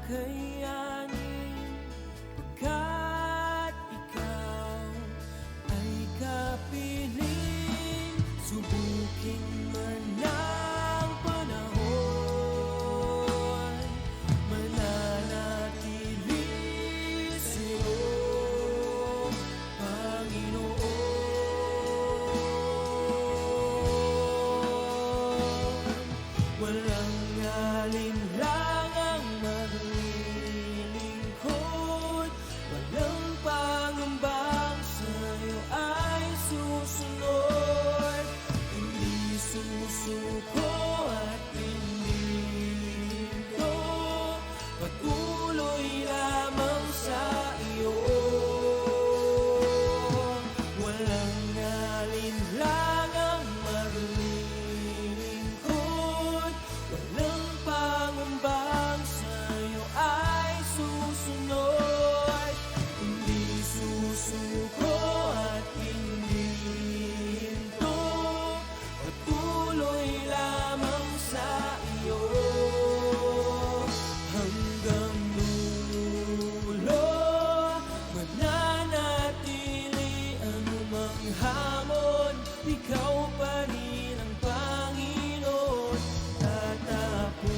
kakayanin, pagkat ikaw ay kapiling. Subukin man ng panahon, mananatili sa'yo, Panginoon. Walang alinlangang maglilingkod, walang pangambang sa'yo ay susunod. Hindi susuko at hindi hinto, patuloy lamang sa iyo. Walang alinlangang maglilingkod, walang pangambang sa'yo ay susunod. Hindi susuko at hindi hinto, patuloy lamang sa iyo. Hanggang dulo, mananatili anumang hamon, ikaw pa rin ang Panginoon. Tatapusin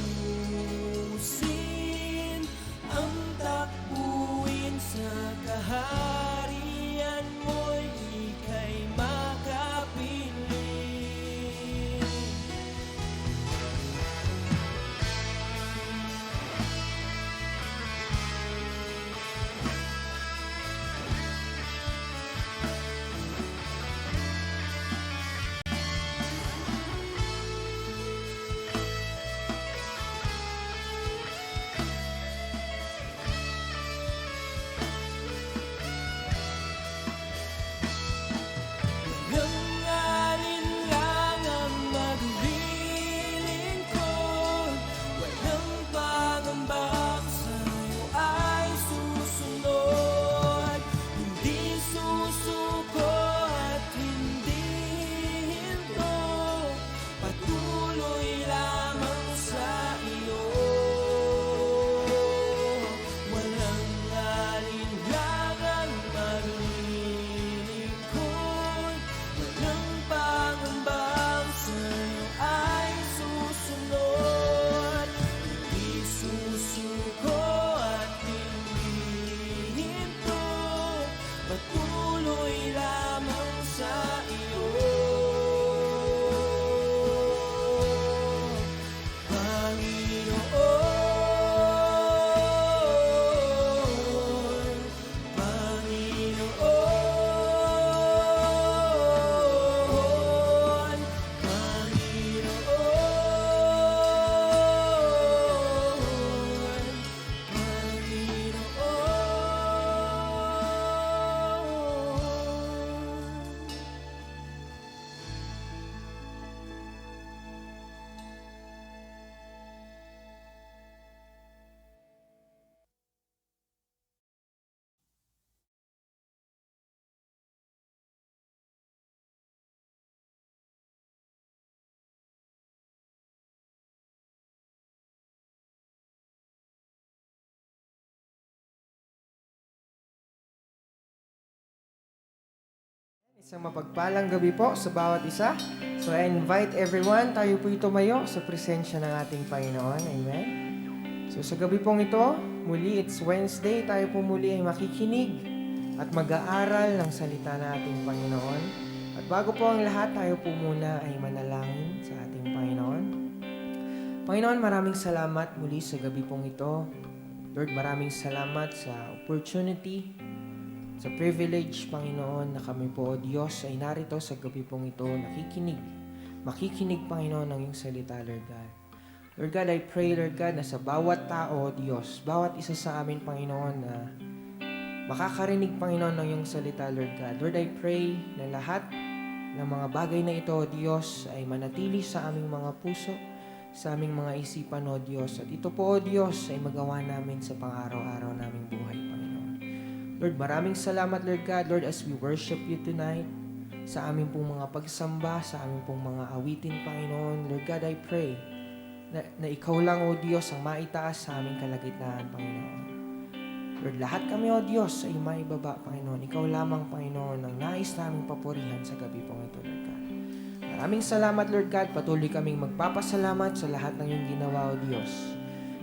ang takbuhin sa kaharian mo'y ika'y makapiling. Walang alinlangang maglilingkod, walang pangambang sa'yo ay susunod. Hindi susuko at hindi hinto, patuloy lamang sa iyo. Walang alinlangang maglilingkod, walang pangambang sa'yo ay susunod. Hindi susuko at hindi hinto, patuloy lamang sa iyo. Panginoon, Panginoon, Panginoon, Panginoon. Isang mapagpalang gabi po sa bawat isa. So I invite everyone, tayo po tumayo sa presensya ng ating Panginoon. Amen. So sa gabi pong ito, muli it's Wednesday, tayo po muli ay makikinig at mag-aaral ng salita ng ating Panginoon. At bago po ang lahat, tayo po muna ay manalangin sa ating Panginoon. Panginoon, maraming salamat muli sa gabi pong ito. Lord, maraming salamat sa opportunity, sa privilege, Panginoon, na kami po, O Diyos, ay narito sa gabi pong ito, makikinig, Panginoon, ng iyong salita, Lord God. Lord God, I pray, Lord God, na sa bawat tao, O Diyos, bawat isa sa amin, Panginoon, na makakarinig, Panginoon, ng iyong salita, Lord God. Lord, I pray na lahat ng mga bagay na ito, O Diyos, ay manatili sa aming mga puso, sa aming mga isipan, O Diyos. At ito po, O Diyos, ay magawa namin sa pang-araw-araw naming buhay, Panginoon. Lord, maraming salamat, Lord God, Lord, as we worship you tonight, sa aming pong mga pagsamba, sa aming pong mga awitin, Panginoon. Lord God, I pray na ikaw lang, O Diyos, ang maitaas sa aming kalagitnaan, Panginoon. Lord, lahat kami, O Diyos, ay maibaba, Panginoon. Ikaw lamang, Panginoon, ang nais naming papurihan sa gabi pong ito, Lord God. Maraming salamat, Lord God. Patuloy kaming magpapasalamat sa lahat ng iyong ginawa, O Diyos.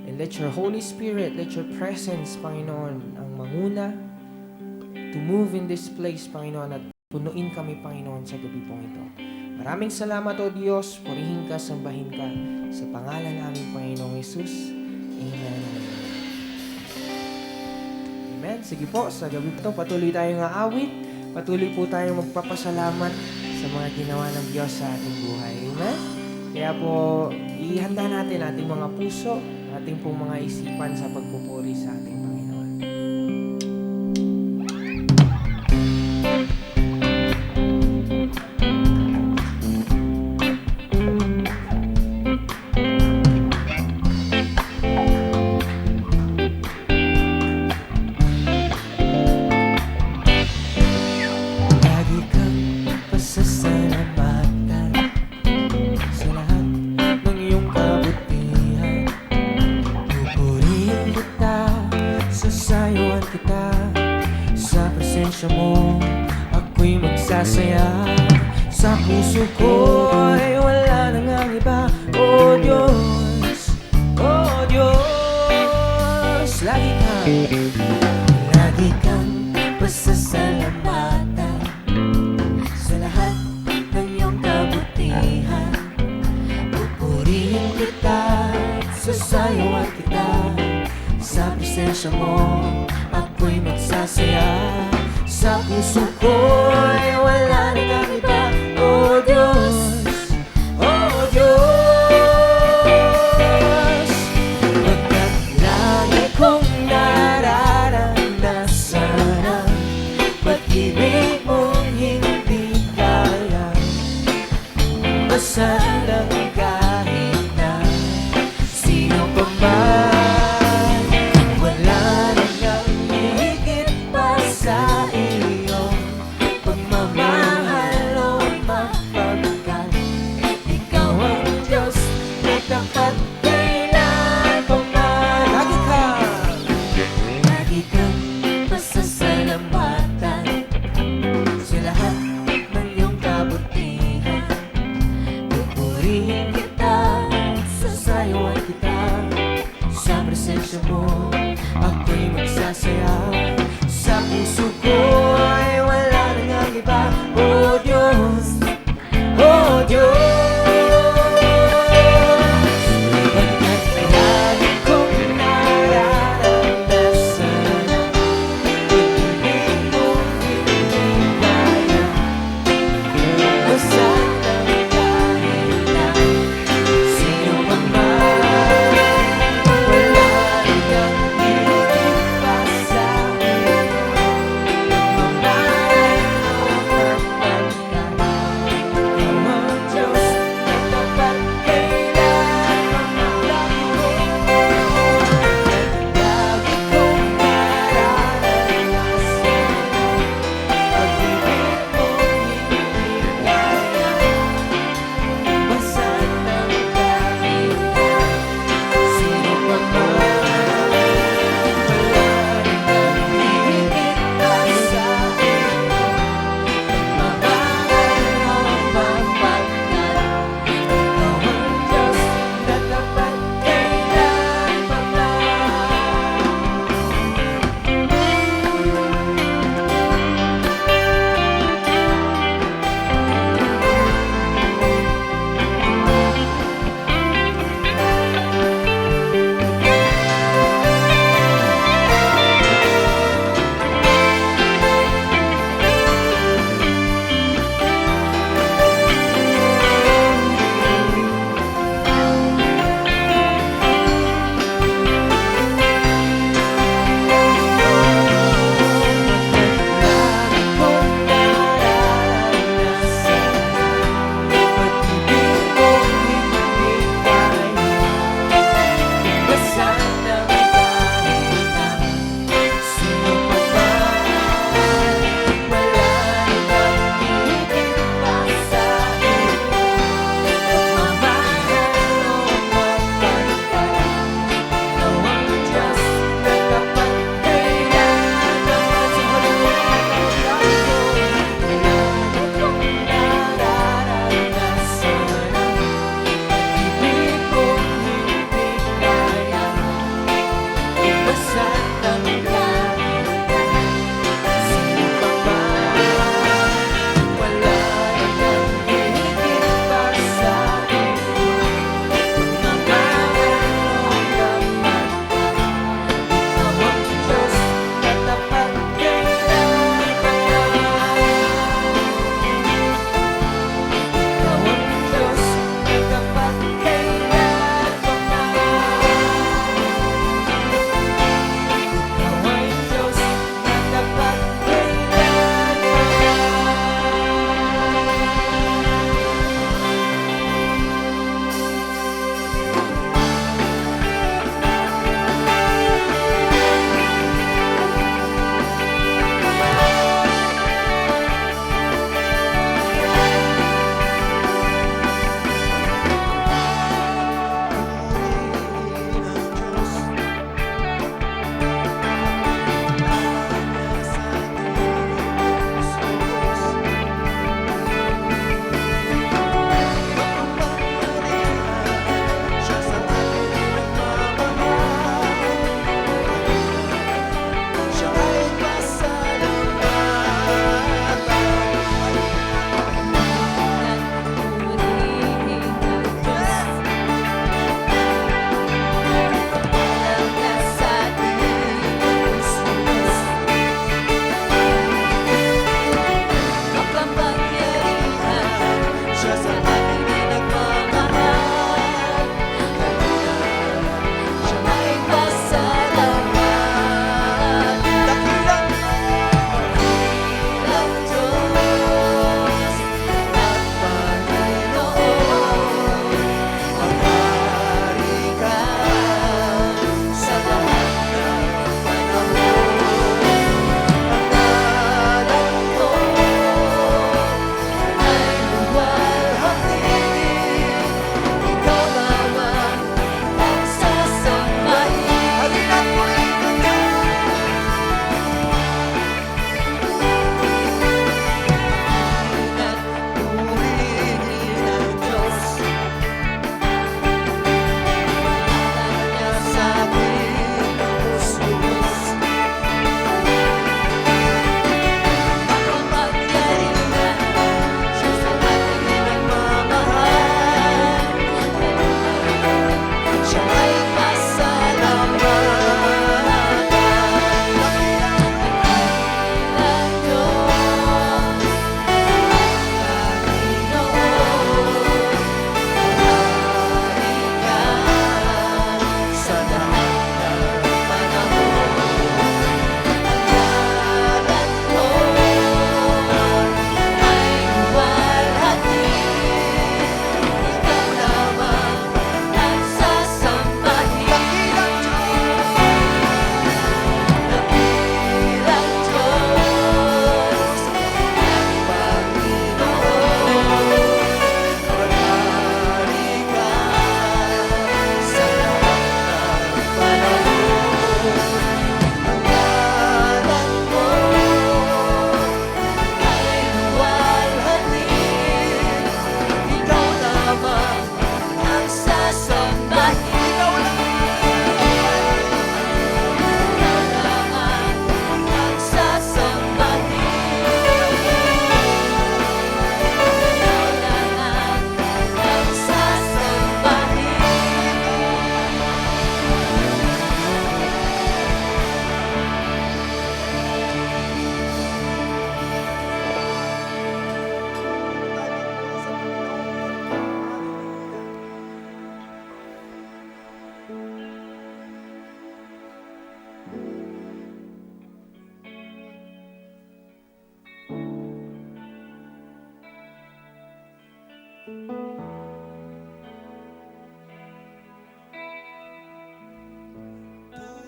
And let your Holy Spirit, let your presence, Panginoon, ang manguna to move in this place, Panginoon, at punuin kami, Panginoon, sa gabi pong ito. Maraming salamat, O Diyos. Purihin ka, sambahin ka. Sa pangalan namin, Panginoong Yesus. Amen. Amen. Sige po, sa gabi ito, patuloy tayong aawit. Patuloy po tayong magpapasalamat sa mga ginawa ng Diyos sa ating buhay. Amen. Kaya po, ihanda natin ating mga puso, ating pong mga isipan sa pagpupuri sa ating Panginoon. Lagi kang pasasalamatan sa lahat ng iyong kabutihan. Pupurihin kita, sasayuan kita. Sa presensya mo, ako'y magsasaya. Sa puso ko ay wala nang ang iba. O Diyos, O Diyos, lagi kang pasasalamatan sa lahat ng iyong kabutihan. Pupurihin kita, sasayawan kita. Sa presensya mo, ako'y magsasaya. Sa puso ko ay wala nang ang iba. O Diyos, O Diyos, pagkat lagi kong nararanasan ang pag-ibig mong hindi kaya basan ng kahit na sino pa man. Wala nang ang higit pa sa iyong pagmamahal o mapagkat ikaw ang Diyos na tapat kailanman. Lagi kang pasasalamatan sa lahat ng iyong kabutihan. Pupurihin kita, sasayawan kita. Sa presensya mo, ako'y magsasaya. Sa puso ko ay wala nang ang iba. O Diyos, O Diyos, pagkat lagi kong nararanasan ang pag-ibig mong hindi kaya basan ng kahit na sino pa man. Wala nang higit pa sa iyong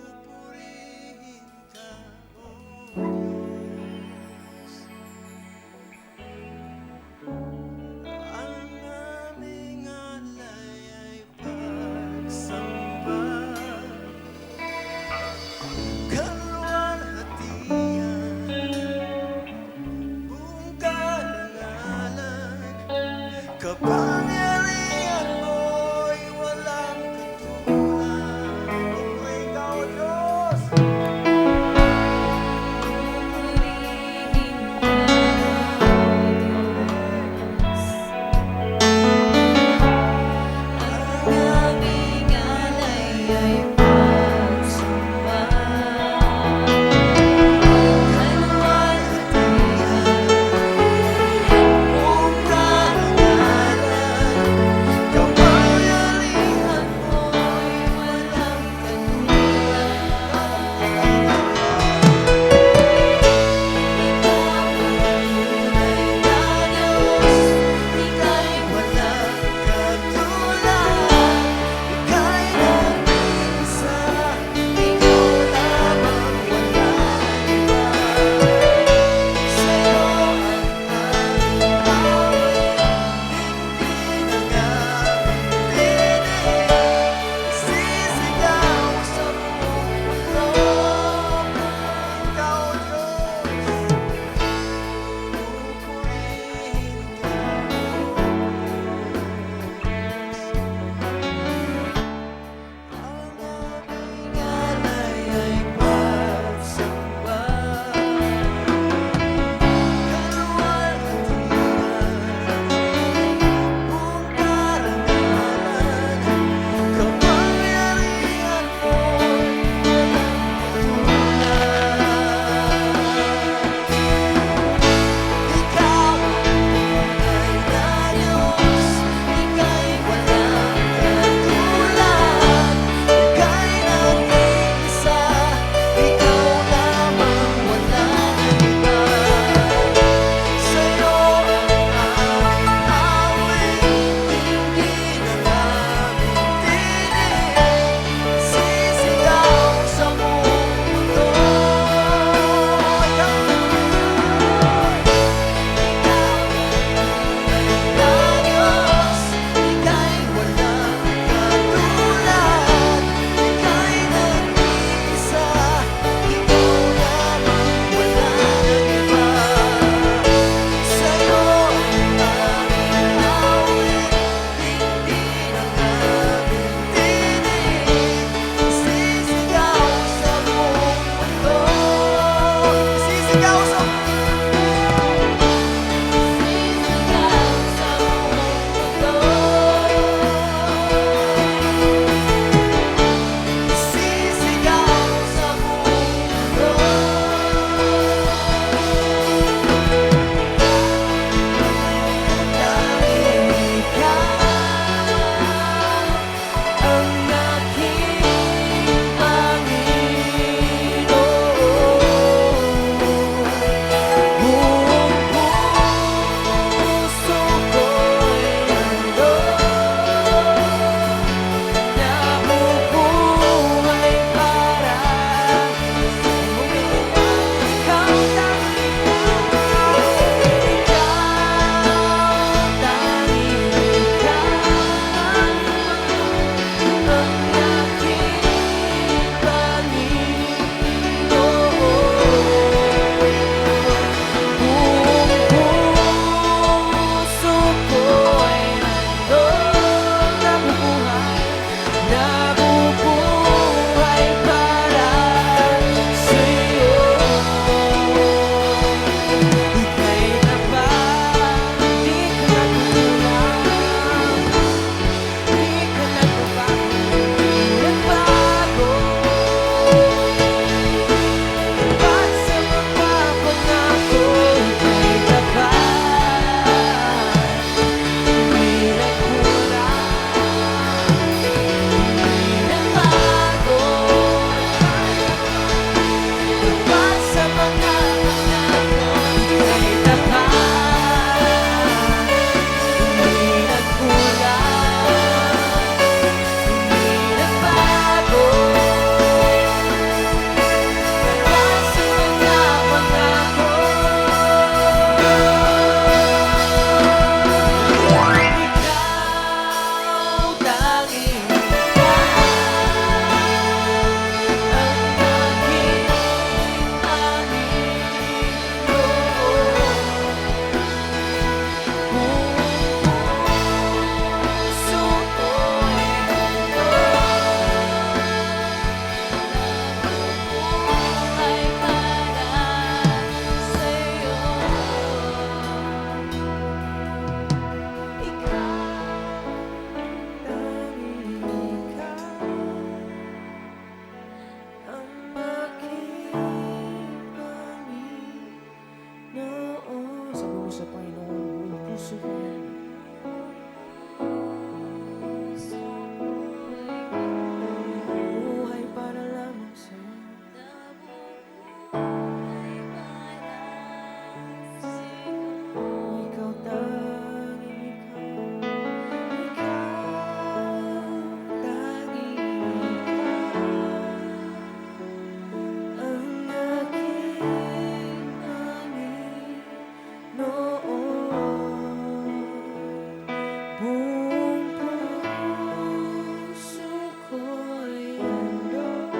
Pupurihin ka, o Diyos. Ang aming alay ay pagsamba. Buong puso ko'y handog,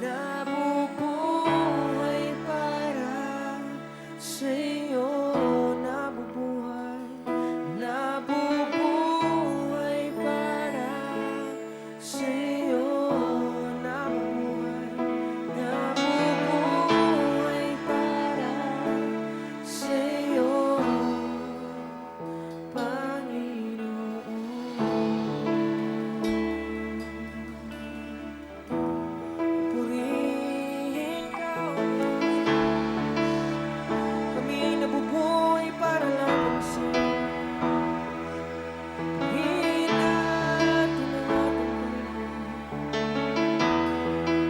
nabubuhay para sa'yo, nabubuhay para sa'yo, nabubuhay para sa'yo, purihin ka, kami ay nabubuhay para lamang sa'yo. Purihin natin ang ating Panginoon.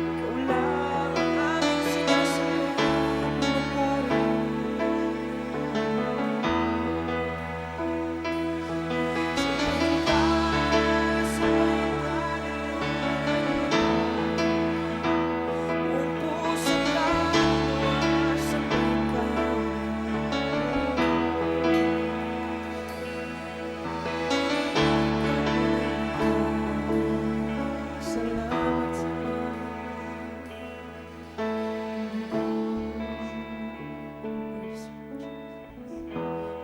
Ikaw lang ang aming sinasamba, pinupuri. Sabayin ka, sabayin ka buong puso't kaluluwa, sabayin ka. Salamat sa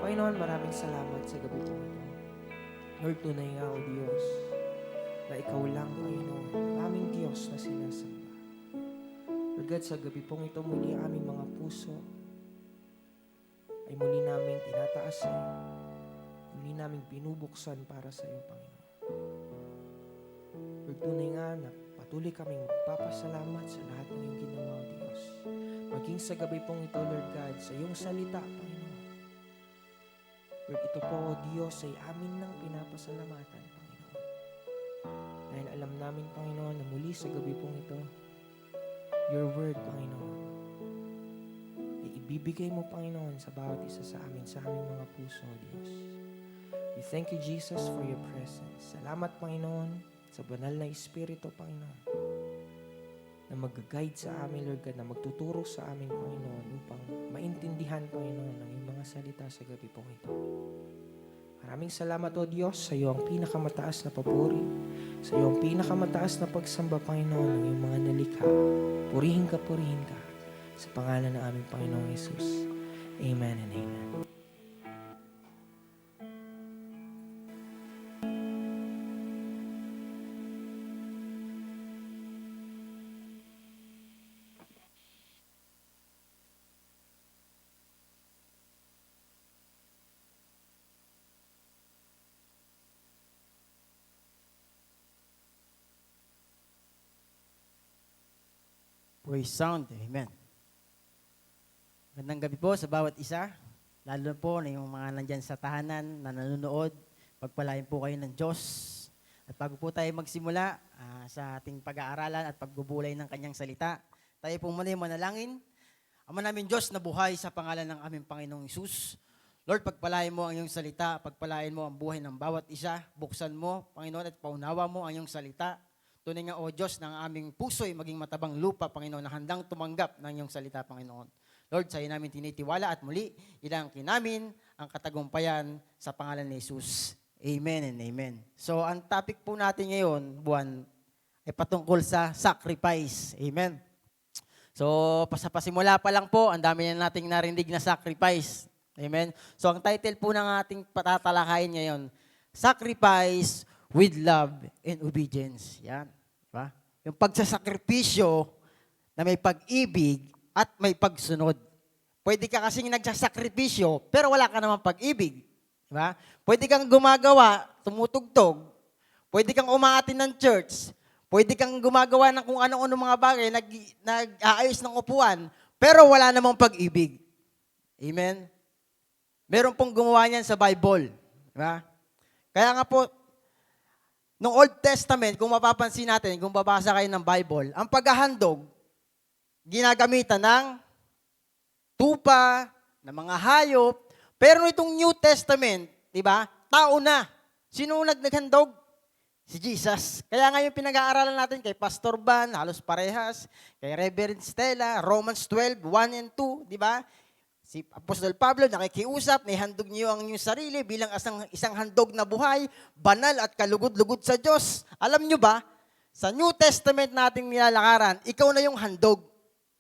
Panginoon, maraming salamat sa gabi po ito. Lord, tunay nga o Diyos, na Ikaw lang, Panginoon, ang aming Diyos na sinasamba. Lord God, sa gabi pong ito, muli aming mga puso ay muli naming tinataas sa iyo. Muli naming binubuksan para sa iyo, Panginoon. Lord, tunay nga na patuloy kaming magpapasalamat sa lahat ng iyong ginawa, O Diyos. Maging sa gabi pong ito, Lord God, sa iyong salita, Panginoon. Lord, ito po, O Diyos, ay amin nang pinapasalamatan, Panginoon. Dahil alam namin, Panginoon, na muli sa gabi pong ito, your word, Panginoon, ay ibibigay mo, Panginoon, sa bawat isa sa aming mga puso, O Diyos. We thank you, Jesus, for your presence. Salamat, Panginoon, sa banal na Espiritu, Panginoon, na mag-guide sa amin, Lord God, na magtuturo sa amin, Panginoon, upang maintindihan, Panginoon, ang iyong mga salita sa gabi pong ito. Maraming salamat, O Diyos, sa iyo ang pinakamataas na papuri, sa iyo ang pinakamataas na pagsamba, Panginoon, ng iyong mga nalikha. Purihin ka, sa pangalan ng aming Panginoong Hesus. Amen and amen. Praise sound. Amen. Magandang gabi po sa bawat isa. Lalo na po na yung mga nandyan sa tahanan na nanonood. Pagpalain po kayo ng Diyos. At bago po tayo magsimula sa ating pag-aaralan at pagbubulay ng kanyang salita, tayo po muna yung manalangin. Ama namin Diyos na buhay sa pangalan ng aming Panginoong Hesus. Lord, pagpalain mo ang iyong salita, pagpalain mo ang buhay ng bawat isa, buksan mo, Panginoon, at paunawa mo ang iyong salita. Tunay nga, O Diyos, ng aming puso'y maging matabang lupa, Panginoon, na handang tumanggap ng iyong salita, Panginoon. Lord, sa iyo namin tinitiwala at muli, ilangkin namin ang katagumpayan sa pangalan ni Jesus. Amen and amen. So, ang topic po natin ngayon, buwan, ay patungkol sa sacrifice. Amen. So, pasimula pa lang po, ang dami na nating narinig na sacrifice. Amen. So, ang title po ng ating patatalakayin ngayon, Sacrifice with Love and Obedience. Yan. Diba? Yung pagsasakripisyo na may pag-ibig at may pagsunod. Pwede ka kasing nagsasakripisyo, pero wala ka namang pag-ibig. Diba? Pwede kang gumagawa, tumutugtog. Pwede kang umaatin ng church. Pwede kang gumagawa ng kung ano-ano mga bagay, nag-aayos ng upuan, pero wala namang pag-ibig. Amen? Meron pong gumawa niyan sa Bible. Diba? Kaya nga po, nung Old Testament, kung mapapansin natin, kung babasa kayo ng Bible, ang paghahandog, ginagamitan ng tupa, ng mga hayop, pero itong New Testament, di ba, tao na. Sino naghandog? Si Jesus. Kaya nga yung pinag-aaralan natin kay Pastor Van, halos parehas, kay Reverend Stella, Romans 12, 1 and 2, di ba? Si Apostol Pablo nakikiusap, handog niyo ang inyong sarili bilang isang handog na buhay, banal at kalugod-lugod sa Diyos. Alam niyo ba, sa New Testament nating nilalakaran, ikaw na yung handog.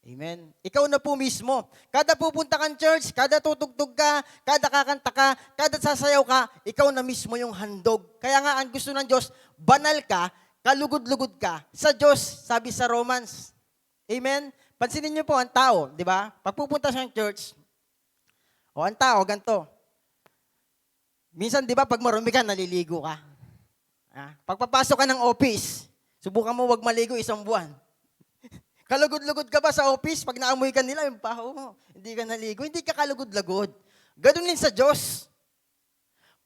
Amen. Ikaw na po mismo. Kada pupunta kang church, kada tutugtog ka, kada kakanta ka, kada sasayaw ka, ikaw na mismo yung handog. Kaya nga ang gusto ng Diyos, banal ka, kalugod-lugod ka sa Diyos, sabi sa Romans. Amen. Pansinin niyo po ang tao, di ba? Pag pupunta siyang church, ang tao, ganito. Minsan, di ba, pag marumi ka, naliligo ka. Pagpapasok ka ng office, subukan mo wag maligo 1 buwan. Kalugod-lugod ka ba sa office? Pag naamoy ka nila, yung paho mo, hindi ka naligo, hindi ka kalugod-lugod. Ganun din sa Diyos.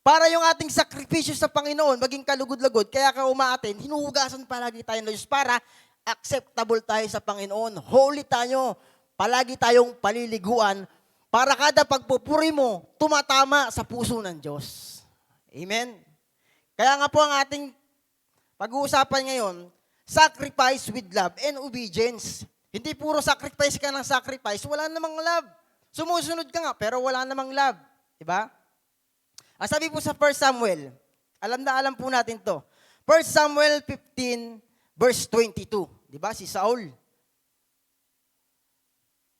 Para yung ating sakripisyo sa Panginoon, maging kalugod-lugod, kaya ka umaaten, hinuhugasan palagi tayo ng Diyos para acceptable tayo sa Panginoon. Holy tayo. Palagi tayong paliliguan para kada pagpupuri mo, tumatama sa puso ng Diyos. Amen? Kaya nga po ang ating pag-uusapan ngayon, sacrifice with love and obedience. Hindi puro sacrifice ka ng sacrifice, wala namang love. Sumusunod ka nga, pero wala namang love. Diba? Ang sabi po sa 1 Samuel, alam na alam po natin to. 1 Samuel 15, verse 22. Diba? Si Saul.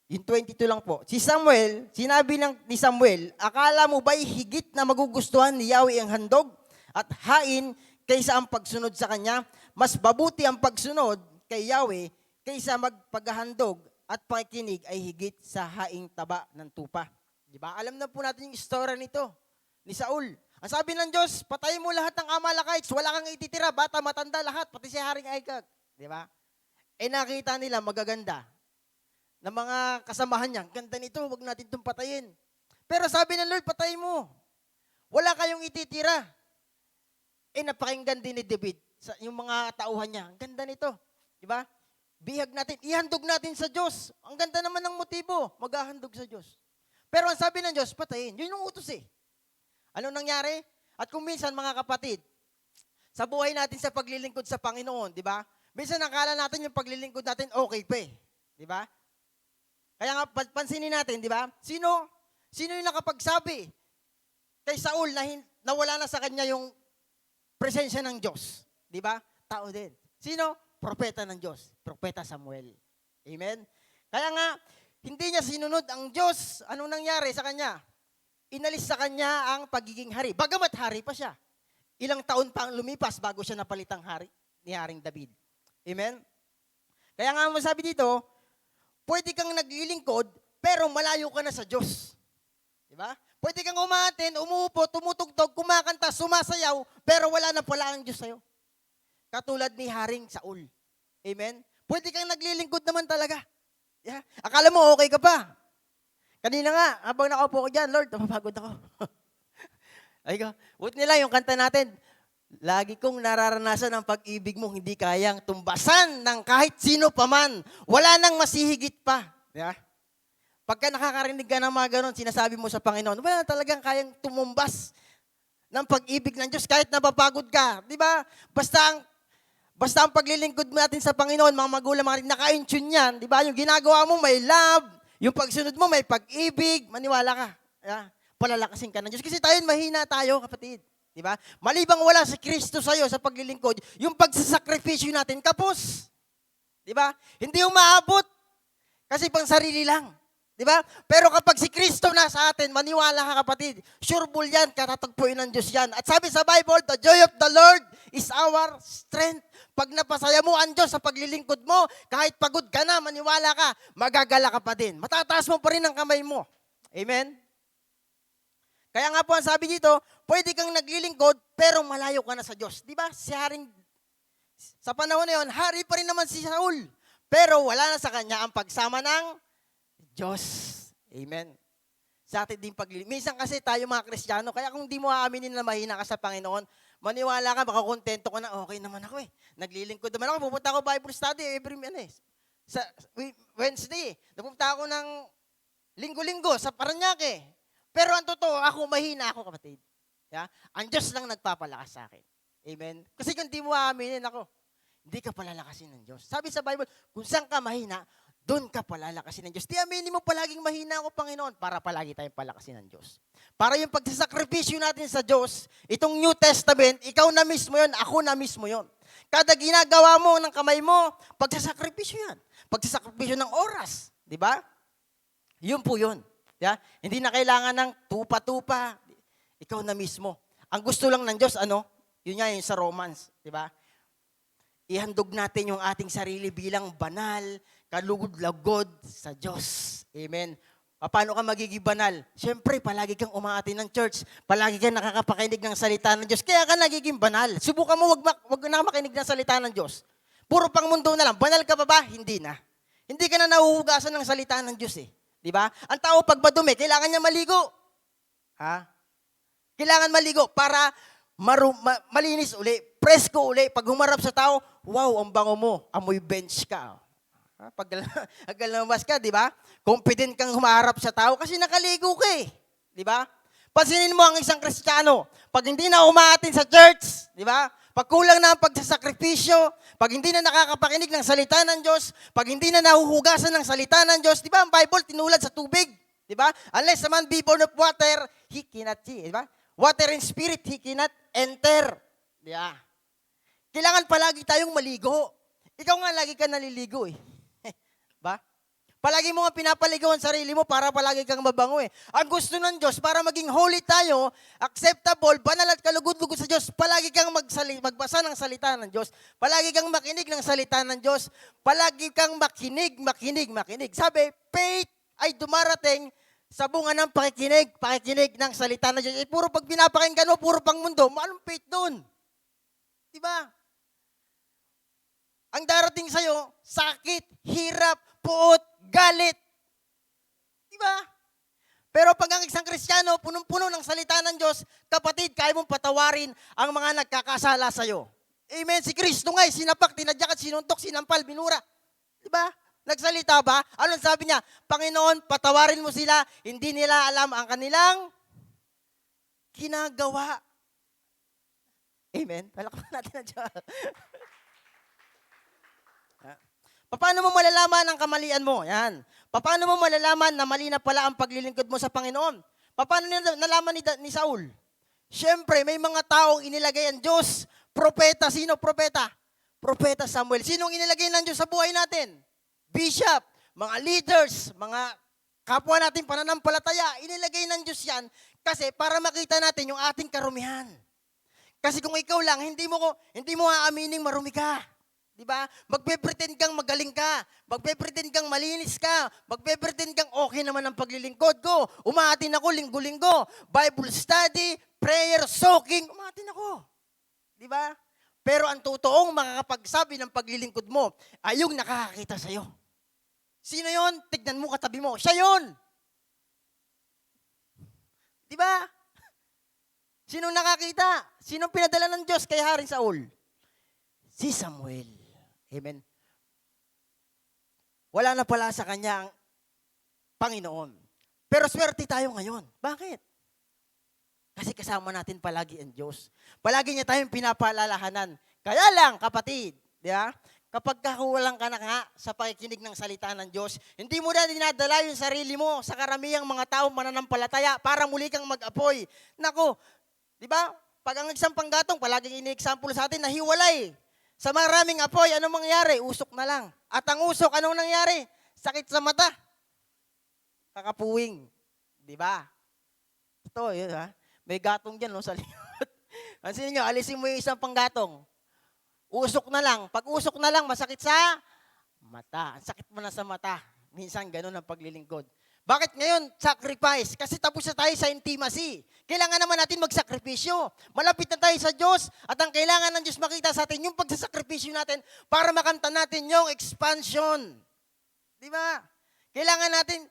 Yung 22 lang po. Si Samuel, sinabi ni Samuel, akala mo ba'y higit na magugustuhan ni Yahweh ang handog at hain kaysa ang pagsunod sa kanya? Mas babuti ang pagsunod kay Yahweh kaysa magpaghahandog at pakikinig ay higit sa haing taba ng tupa. Di ba? Alam na po natin yung istorya nito, ni Saul. Ang sabi ng Diyos, patayin mo lahat ng Amalekites, wala kang ititira, bata, matanda, lahat, pati si Haring Agag. Di ba? Nakita nila magaganda na mga kasamahan niya, ganda nito, wag natin itong patayin. Pero sabi ng Lord, patayin mo. Wala kayong ititira. Napakinggan din ni David yung mga tauhan niya. Ang ganda nito. Di ba? Bihag natin. Ihandog natin sa Diyos. Ang ganda naman ng motibo. Maghahandog sa Diyos. Pero ang sabi ng Diyos, patayin. Yun yung utos eh. Anong nangyari? At kung minsan, mga kapatid, sa buhay natin sa paglilingkod sa Panginoon, di ba? Minsan nakala natin yung paglilingkod natin okay pa eh. Di ba? Kaya nga, pansinin natin, di ba? Sino yung nakapagsabi kay Saul na wala na sa kanya yung presensya ng Diyos? Di ba? Tao din. Sino? Propeta ng Diyos. Propeta Samuel. Amen? Kaya nga, hindi niya sinunod ang Diyos. Anong nangyari sa kanya? Inalis sa kanya ang pagiging hari. Bagamat hari pa siya. Ilang taon pa ang lumipas bago siya napalitang hari ni Haring David. Amen? Kaya nga masabi dito, pwede kang naglilingkod, pero malayo ka na sa Diyos. Di ba? Pwede kang umaten, umuupo, tumutugtog, kumakanta, sumasayaw, pero wala na pala ang Diyos sa'yo. Katulad ni Haring Saul. Amen? Pwede kang naglilingkod naman talaga. Yeah? Akala mo okay ka pa. Kanina nga, habang nakaupo ko dyan, Lord, napapagod ako. Ay ka, buti nila yung kanta natin. Lagi kong nararanasan ang pag-ibig mo, hindi kayang tumbasan ng kahit sino pa man. Wala nang masihigit pa. Yeah? Pagka nakakarinig ka ng mga ganon, sinasabi mo sa Panginoon, wala talagang kayang tumumbas ng pag-ibig ng Diyos kahit napapagod ka. Di ba? Basta ang paglilingkod natin sa Panginoon, mga magulang, naka-intune yan. Di ba? Yung ginagawa mo may love, yung pagsunod mo may pag-ibig, maniwala ka. Yeah? Palalakasin ka ng Diyos. Kasi tayo, mahina tayo, kapatid. Di ba? Malibang wala si Kristo sa'yo sa paglilingkod, yung pagsasakripisyo natin, kapos. Di ba? Hindi umaabot. Kasi pang sarili lang. Di ba? Pero kapag si Kristo na sa atin, maniwala ka, kapatid, sureball yan, katatagpuin ng Diyos yan. At sabi sa Bible, the joy of the Lord is our strength. Pag napasaya mo ang Diyos sa paglilingkod mo, kahit pagod ka na, maniwala ka, magagala ka pa din. Matataas mo pa rin ang kamay mo. Amen? Kaya nga po ang sabi dito, pwede kang naglilingkod, pero malayo ka na sa Diyos. Di ba? Sa panahon na yun, hari pa rin naman si Saul. Pero wala na sa kanya ang pagsama ng Diyos. Amen. Sa atin din paglilingkod. Minsan kasi tayo mga Kristiyano, kaya kung di mo aaminin na mahina ka sa Panginoon, maniwala ka, baka kontento ka na, okay naman ako eh. Naglilingkod naman ako, pupunta ako Bible study every sa Wednesday. Napunta ako ng linggo-linggo sa Paranaque. Pero ang totoo, mahina ako, kapatid. Yeah? Ang Diyos lang nagpapalakas sa akin. Amen? Kasi kung di mo aaminin, ako, hindi ka palalakasin ng Diyos. Sabi sa Bible, kung saan ka mahina, doon ka palalakasin ng Diyos. Di aminin mo palaging mahina ako, Panginoon, para palagi tayong palakasin ng Diyos. Para yung pagsasakripisyo natin sa Diyos, itong New Testament, ikaw na mismo yon, ako na mismo yon. Kada ginagawa mo ng kamay mo, pagsasakripisyo yan. Pagsasakripisyo ng oras. Di ba? Yun po yun. Yeah? Hindi na kailangan ng tupa-tupa. Ikaw na mismo. Ang gusto lang ng Diyos, ano? Yun nga yung sa Romans. Di ba? Ihandog natin yung ating sarili bilang banal, kalugod-lagod sa Diyos. Amen. Paano ka magiging banal? Siyempre, palagi kang umaati ng church. Palagi kang nakakapakinig ng salita ng Diyos. Kaya ka nagiging banal. Subukan mo, wag na makinig ng salita ng Diyos. Puro pang mundo na lang. Banal ka pa ba? Hindi na. Hindi ka na nahuhugasan ng salita ng Diyos eh. Di ba? Ang tao pag madumi, kailangan niya maligo. Ha? Kailangan maligo para malinis uli, presko uli. Pag humarap sa tao, wow, ang bango mo. Amoy bench ka. Pag lumabas ka, di ba? Confident kang humarap sa tao kasi nakaligo ka eh. Di ba? Pansinin mo ang isang Kristiyano. Pag hindi na umaatin sa church, di ba? Pag kulang na ang pagsasakripisyo, pag hindi na nakakapakinig ng salita ng Diyos, pag hindi na nahuhugasan ng salita ng Diyos, di ba? Ang Bible, tinulad sa tubig. Di ba? Unless a man be born of water, he cannot see. Di ba? Water and spirit, he cannot enter. Di ba? Kailangan palagi tayong maligo. Ikaw nga lagi ka naliligo eh. Ba? Palagi mo nga pinapaligaw ang sarili mo para palagi kang mabango eh. Ang gusto ng Diyos, para maging holy tayo, acceptable, banal at kalugod-lugod sa Diyos, palagi kang magbasa ng salita ng Diyos. Palagi kang makinig ng salita ng Diyos. Palagi kang makinig. Sabi, faith ay dumarating sa bunga ng pakikinig ng salita ng Diyos. Eh, puro pag pinapakinggan mo, puro pang mundo, anong faith doon? Diba? Ang darating sa'yo, sakit, hirap, puot, galit. Diba? Pero pag ang isang Kristiyano, punong-puno ng salita ng Diyos, kapatid, kaya mong patawarin ang mga nagkakasala sa'yo. Amen. Si Kristo nga, sinapak, tinadyak at sinuntok, sinampal, binura. Diba? Nagsalita ba? Anong sabi niya? Panginoon, patawarin mo sila, hindi nila alam ang kanilang ginagawa. Amen. Palakpakan natin ang Diyos. Paano mo malalaman ang kamalian mo? Yan. Paano mo malalaman na mali na pala ang paglilingkod mo sa Panginoon? Paano nalaman ni Saul? Siyempre, may mga taong inilagay ang Diyos. Propeta. Sino propeta? Propeta Samuel. Sinong inilagay ng Diyos sa buhay natin? Bishop, mga leaders, mga kapwa natin pananampalataya. Inilagay ng Diyos yan kasi para makita natin yung ating karumihan. Kasi kung ikaw lang, hindi mo aamining marumi ka. Di ba? Magpe-pretend kang magaling ka. Magpe-pretend kang malinis ka. Magpe-pretend kang okay naman ang paglilingkod ko. Umaatin ako linggo-linggo. Bible study, prayer, soaking. Umaatin ako. Di ba? Pero ang totoong makakapagsabi ng paglilingkod mo ay yung nakakakita sa'yo. Sino yon? Tignan mo katabi mo. Siya yon. Di ba? Sinong nakakita? Sinong pinadala ng Diyos kay Haring Saul? Si Samuel. Amen. Wala na pala sa kanya ang Panginoon. Pero swerte tayo ngayon. Bakit? Kasi kasama natin palagi ang Diyos. Palagi niya tayong pinapaalalahanan. Kaya lang, kapatid, di ba? Kapag kakuwalang ka na nga sa pakikinig ng salita ng Diyos, hindi mo na dinadala yung sarili mo sa karamihang mga taong mananampalataya para muli kang mag-apoy. Nako, di ba? Pag ang isang panggatong, palaging ini-example sa atin, nahiwalay. Sa maraming apoy, anong mangyari? Usok na lang. At ang usok, anong nangyari? Sakit sa mata. Kakapuwing. Di ba? Ito, yun ha. May gatong dyan, no, sa likod. Pansin nyo, alisin mo yung isang panggatong. Usok na lang. Pag usok na lang, masakit sa mata. Ang sakit mo na sa mata. Minsan, ganun ang paglilingkod. Bakit ngayon sacrifice? Kasi tapos na tayo sa intimacy. Kailangan naman natin magsakripisyo. Malapit na tayo sa Diyos at ang kailangan ng Diyos makita sa atin yung pagsasakripisyo natin para makamta natin yung expansion. Di ba? Kailangan natin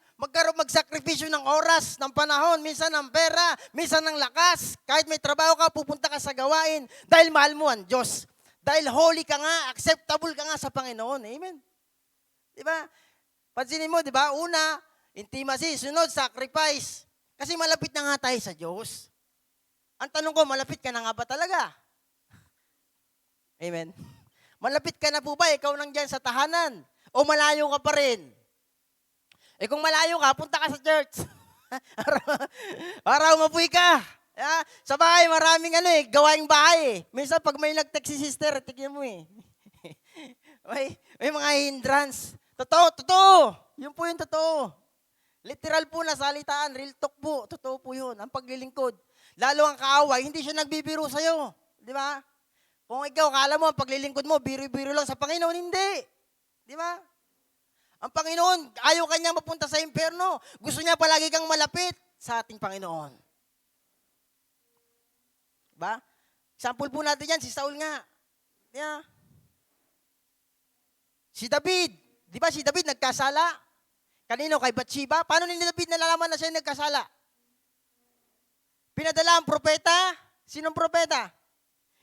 magsakripisyo ng oras, ng panahon, minsan ng pera, minsan ng lakas. Kahit may trabaho ka, pupunta ka sa gawain dahil mahal mo ang Diyos. Dahil holy ka nga, acceptable ka nga sa Panginoon. Amen? Di ba? Pansinin mo, di ba? Una, intimacy, sunod, sacrifice. Kasi malapit na nga tayo sa Diyos. Ang tanong ko, malapit ka na nga ba talaga? Amen. Malapit ka na po ba? Ikaw nandyan sa tahanan? O malayo ka pa rin? Kung malayo ka, punta ka sa church. Para umapoy ka. Sa bahay, maraming gawaing bahay. Minsan pag may nag-text si sister, tignan mo may mga hindrance. Totoo. Yun po yung totoo. Literal po na salitaan, real talk po. Totoo po yun, ang paglilingkod. Lalo ang kaaway, hindi siya nagbibiro sa'yo. Di ba? Kung ikaw, kala mo, ang paglilingkod mo, biro-biro lang sa Panginoon, hindi. Di ba? Ang Panginoon, ayaw kanya mapunta sa impyerno. Gusto niya palagi kang malapit sa ating Panginoon. Di ba? Example po natin yan, si Saul nga. Yeah. Si David, di ba si David nagkasala? Kanino? Kay Bathsheba? Paano ni David nalalaman na siya nagkasala? Pinadala ang propeta. Sinong propeta?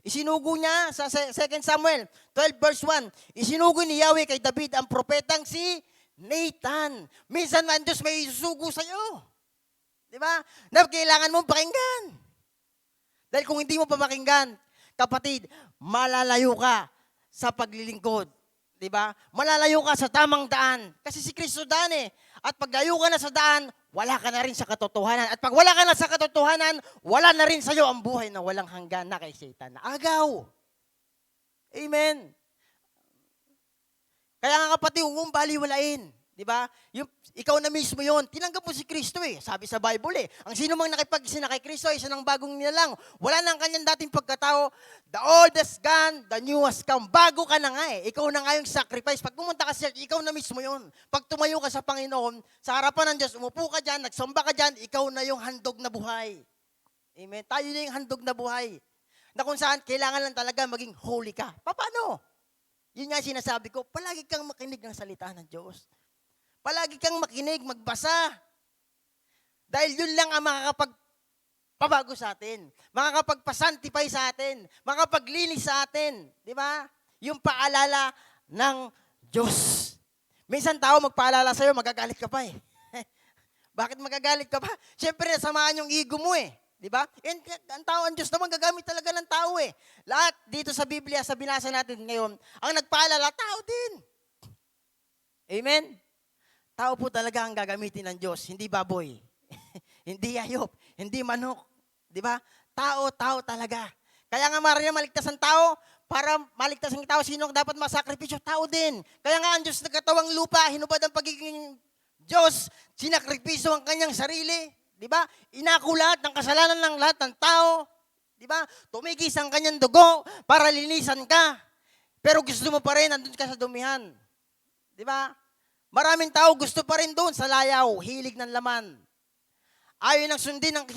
Isinugo niya sa 2 Samuel 12 verse 1. Isinugo ni Yahweh kay David ang propetang si Nathan. Minsan ang Diyos may isusugo sa iyo. Di ba? Na kailangan mong pakinggan. Dahil kung hindi mo pa pakinggan, kapatid, malalayo ka sa paglilingkod. Di ba? Malalayo ka sa tamang daan. Kasi si Kristo daan At pag layo ka na sa daan, wala ka na rin sa katotohanan. At pag wala ka na sa katotohanan, wala na rin sa iyo ang buhay na walang hanggan na kay Satan. Agaw. Amen. Kaya nga kapatid, huwag mong baliwalain. Di ba? Ikaw na mismo yon. Tinanggap mo si Kristo Sabi sa Bible ang sino mang nakipag-isina kay Kristo ay isa ng bagong nilalang. Wala na ang kanyang dating pagkatao. The old has gone, the new has come. Bago ka na nga Ikaw na nga yung sacrifice. Pag pumunta ka sa church, ikaw na mismo yon. Pag tumayo ka sa Panginoon, sa harapan ng Diyos, umupo ka dyan, nagsamba ka dyan, ikaw na yung handog na buhay. Amen. Tayo na yung handog na buhay. Na kung saan, kailangan lang talaga maging holy ka. Paano? Yun nga sinasabi ko, palagi kang makinig ng salita ng Diyos. Palagi kang makinig, magbasa. Dahil yun lang ang makakapagpabago sa atin. Makakapagpasantify sa atin. Makakapaglinis sa atin. Di ba? Yung paalala ng Diyos. Minsan tao magpaalala sa'yo, magagalit ka pa Bakit magagalit ka pa? Siyempre, nasamaan yung ego mo Di ba? Ang tao, ang Diyos naman gagamit talaga ng tao Lahat dito sa Biblia, sa binasa natin ngayon, ang nagpaalala, tao din. Amen? Tao po talaga ang gagamitin ng Diyos, hindi baboy. Hindi hayop, hindi manok. Di ba? Tao talaga. Kaya nga maligtas ang tao, para maligtas ang tao, sino dapat masakripisyo? Tao din. Kaya nga ang Diyos nagkatawang lupa, hinubad ang pagiging Diyos, sinakripisyo ang kanyang sarili. Di ba? Inako lahat ng kasalanan ng lahat ng tao. Di ba? Tumigis ang kanyang dugo para linisan ka. Pero gusto mo pa rin, nandun ka sa dumihan. Di ba? Maraming tao gusto pa rin doon sa layaw, hilig ng laman. Ayaw nang sundin ang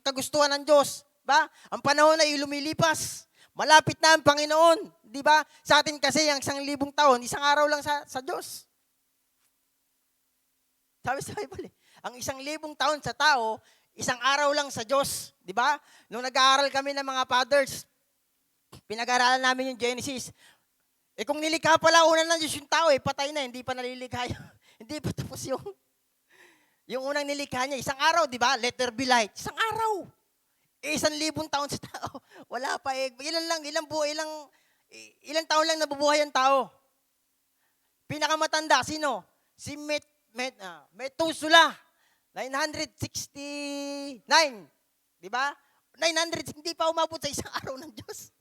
kagustuhan ng Diyos. Ba? Ang panahon ay lumilipas. Malapit na ang Panginoon. Di ba? Sa atin kasi, ang 1,000 taon, isang araw lang sa Diyos. Sabi sa Bible ang 1,000 taon sa tao, isang araw lang sa Diyos. Di ba? Nung nag-aaral kami ng mga fathers, pinag-aaralan namin yung Genesis. Kung nilikha pala una ng Diyos yung tao, patay na, hindi pa nalilikha hindi pa tapos yung unang nilikha niya. Isang araw, di ba? Let there be light. Isang araw. 1,000 taon sa tao. Wala pa ilang taon lang nabubuhay ang tao. Pinakamatanda, sino? Si Methuselah. 969. Di ba? 900, hindi pa umabot sa isang araw ng Diyos.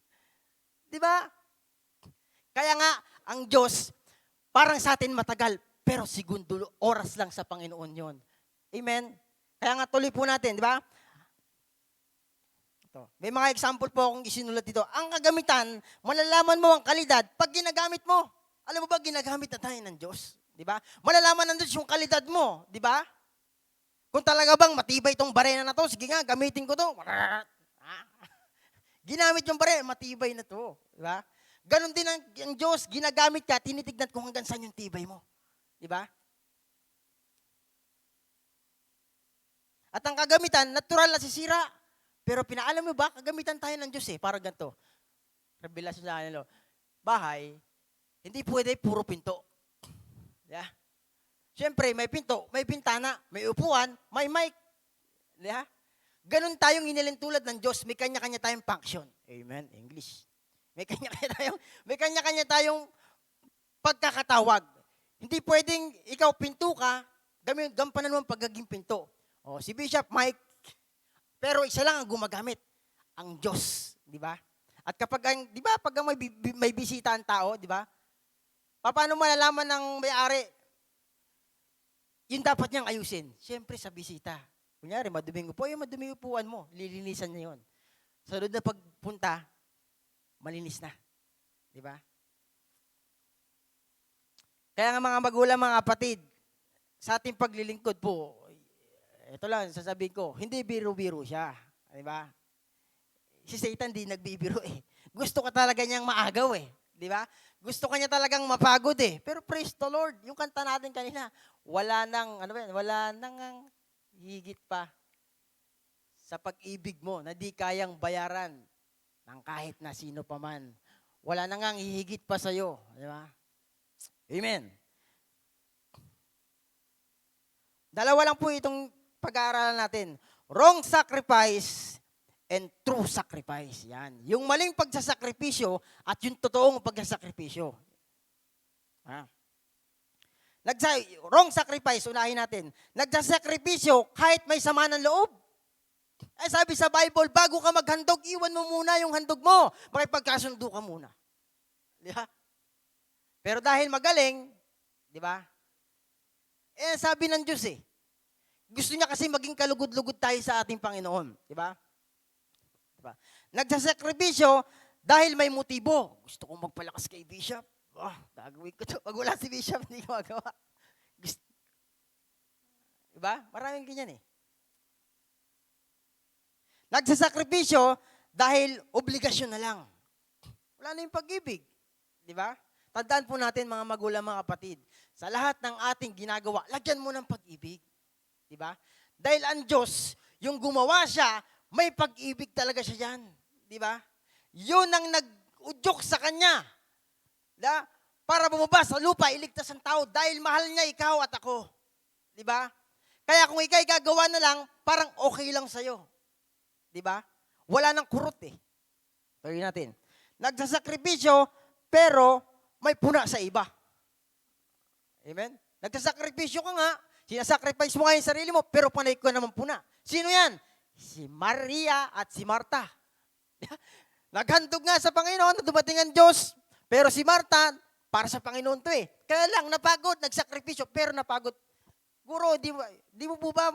Di ba? Kaya nga, ang Diyos, parang sa atin matagal, pero segundo, oras lang sa Panginoon yon. Amen? Kaya nga, tuloy po natin, di ba? Ito. May mga example po akong isinulat dito. Ang kagamitan, malalaman mo ang kalidad pag ginagamit mo. Alam mo ba, ginagamit na tayo ng Diyos? Di ba? Malalaman ng Diyos yung kalidad mo. Di ba? Kung talaga bang matibay itong barena na to, sige nga, gamitin ko to. Ginamit yung barena, matibay na to. Di ba? Ganon din ang Diyos, ginagamit ka, tinitignan kung hanggang saan yung tibay mo. Di ba? At ang kagamitan, natural na sisira. Pero pinaalam mo ba, kagamitan tayo ng Diyos para ganito. Revelasyon sa kanilo. Bahay, hindi pwede puro pinto. Yeah. Siyempre, may pinto, may pintana, may upuan, may mic. Yeah. Ganon tayong inilin tulad ng Diyos, may kanya-kanya tayong function. Amen. English. May kanya-kanya tayong pagkakatawag. Hindi pwedeng ikaw pinto ka, gampanan mo ang pagiging pinto. O, si Bishop Mike, pero isa lang ang gumagamit, ang Diyos, di ba? At di ba, pag may bisita ang tao, di ba? Paano malalaman ng may-ari? Yun dapat niyang ayusin. Siyempre sa bisita. Kunyari, maduming upo, yung maduming upuan mo, lilinisan niya yun. Sa sunod na pagpunta, malinis na. Di ba? Kaya nga mga magulang, mga kapatid, sa ating paglilingkod po, ito lang, sasabihin ko, hindi biro-biro siya. Di ba? Si Satan di nagbibiro eh. Gusto ka talaga niyang maagaw eh. Di ba? Gusto ka niya talagang mapagod eh. Pero praise the Lord, yung kanta natin kanina, wala nang higit pa sa pag-ibig mo na di kayang bayaran ng kahit na sino pa man. Wala nang ang hihigit pa sa'yo. Di ba? Amen. Dalawa lang po itong pag-aaralan natin. Wrong sacrifice and true sacrifice. Yan. Yung maling pagsasakripisyo at yung totoong pagsasakripisyo. Wrong sacrifice, unahin natin. Nagsasakripisyo kahit may sama ng loob. Sabi sa Bible, bago ka maghandog, iwan mo muna yung handog mo. Makipagkasundo ka muna. Di ba? Pero dahil magaling, di ba? Sabi ng Diyos gusto niya kasi maging kalugod-lugod tayo sa ating Panginoon. Di ba? Diba? Nagsasakripisyo dahil may motibo. Gusto kong magpalakas kay Bishop. Gagawin ko ito. Pag wala si Bishop, hindi ko magawa. Diba? Maraming ganyan Nagsasakripisyo dahil obligasyon na lang. Wala na yung pag-ibig. Diba? Tandaan po natin mga magulang, mga kapatid. Sa lahat ng ating ginagawa, lagyan mo ng pag-ibig. Diba? Dahil ang Diyos, yung gumawa siya, may pag-ibig talaga siya dyan. Di ba? Yun ang nag-udyok sa kanya. Diba? Para bumaba sa lupa, iligtas ang tao dahil mahal niya ikaw at ako. Di ba? Kaya kung ikay gagawa na lang, parang okay lang sa'yo. Di ba? Wala nang kurot Tuloy natin. Nagsasakripisyo, pero may puna sa iba. Amen? Nagsasakripisyo ka nga, sinasacrifice mo nga yung sarili mo, pero panay ko naman puna. Sino yan? Si Maria at si Marta. Naghandog nga sa Panginoon na dumating ang Diyos. Pero si Marta, para sa Panginoon to Kaya lang, napagod, nagsakripisyo, pero napagod. Guro, di mo po ba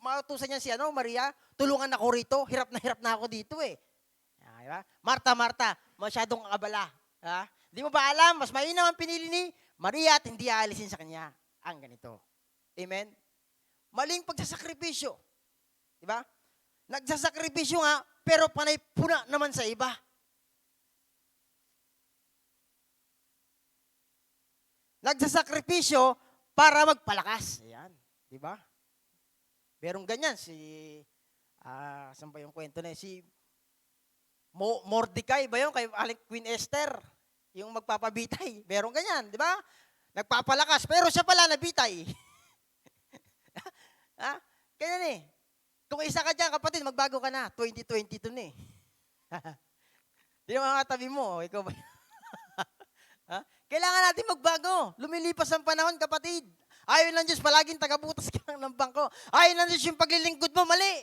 mautusan niya si Maria? Tulungan ako rito, hirap na ako dito Diba? Marta, masyadong abala. Di mo ba alam, mas mainam ang pinili ni Maria at hindi aalisin sa kanya ang ganito. Amen? Maling pagsasakripisyo. Diba? Nagsasakripisyo nga, pero panay puna naman sa iba. Nagsasakripisyo para magpalakas. Ayan. Diba? Merong ganyan, saan ba yung kwento na si Mordecai ba yun? Kay Queen Esther, yung magpapabitay. Merong ganyan, di ba? Nagpapalakas, pero siya pala nabitay. Ganyan Kung isa ka dyan, kapatid, magbago ka na. 2022 na Di naman katabi mo, ikaw ba? Kailangan natin magbago. Lumilipas ang panahon, kapatid. Ayaw ng Diyos, palaging tagabutas ka lang ng bangko. Ayaw ng Diyos yung paglilingkod mo, mali.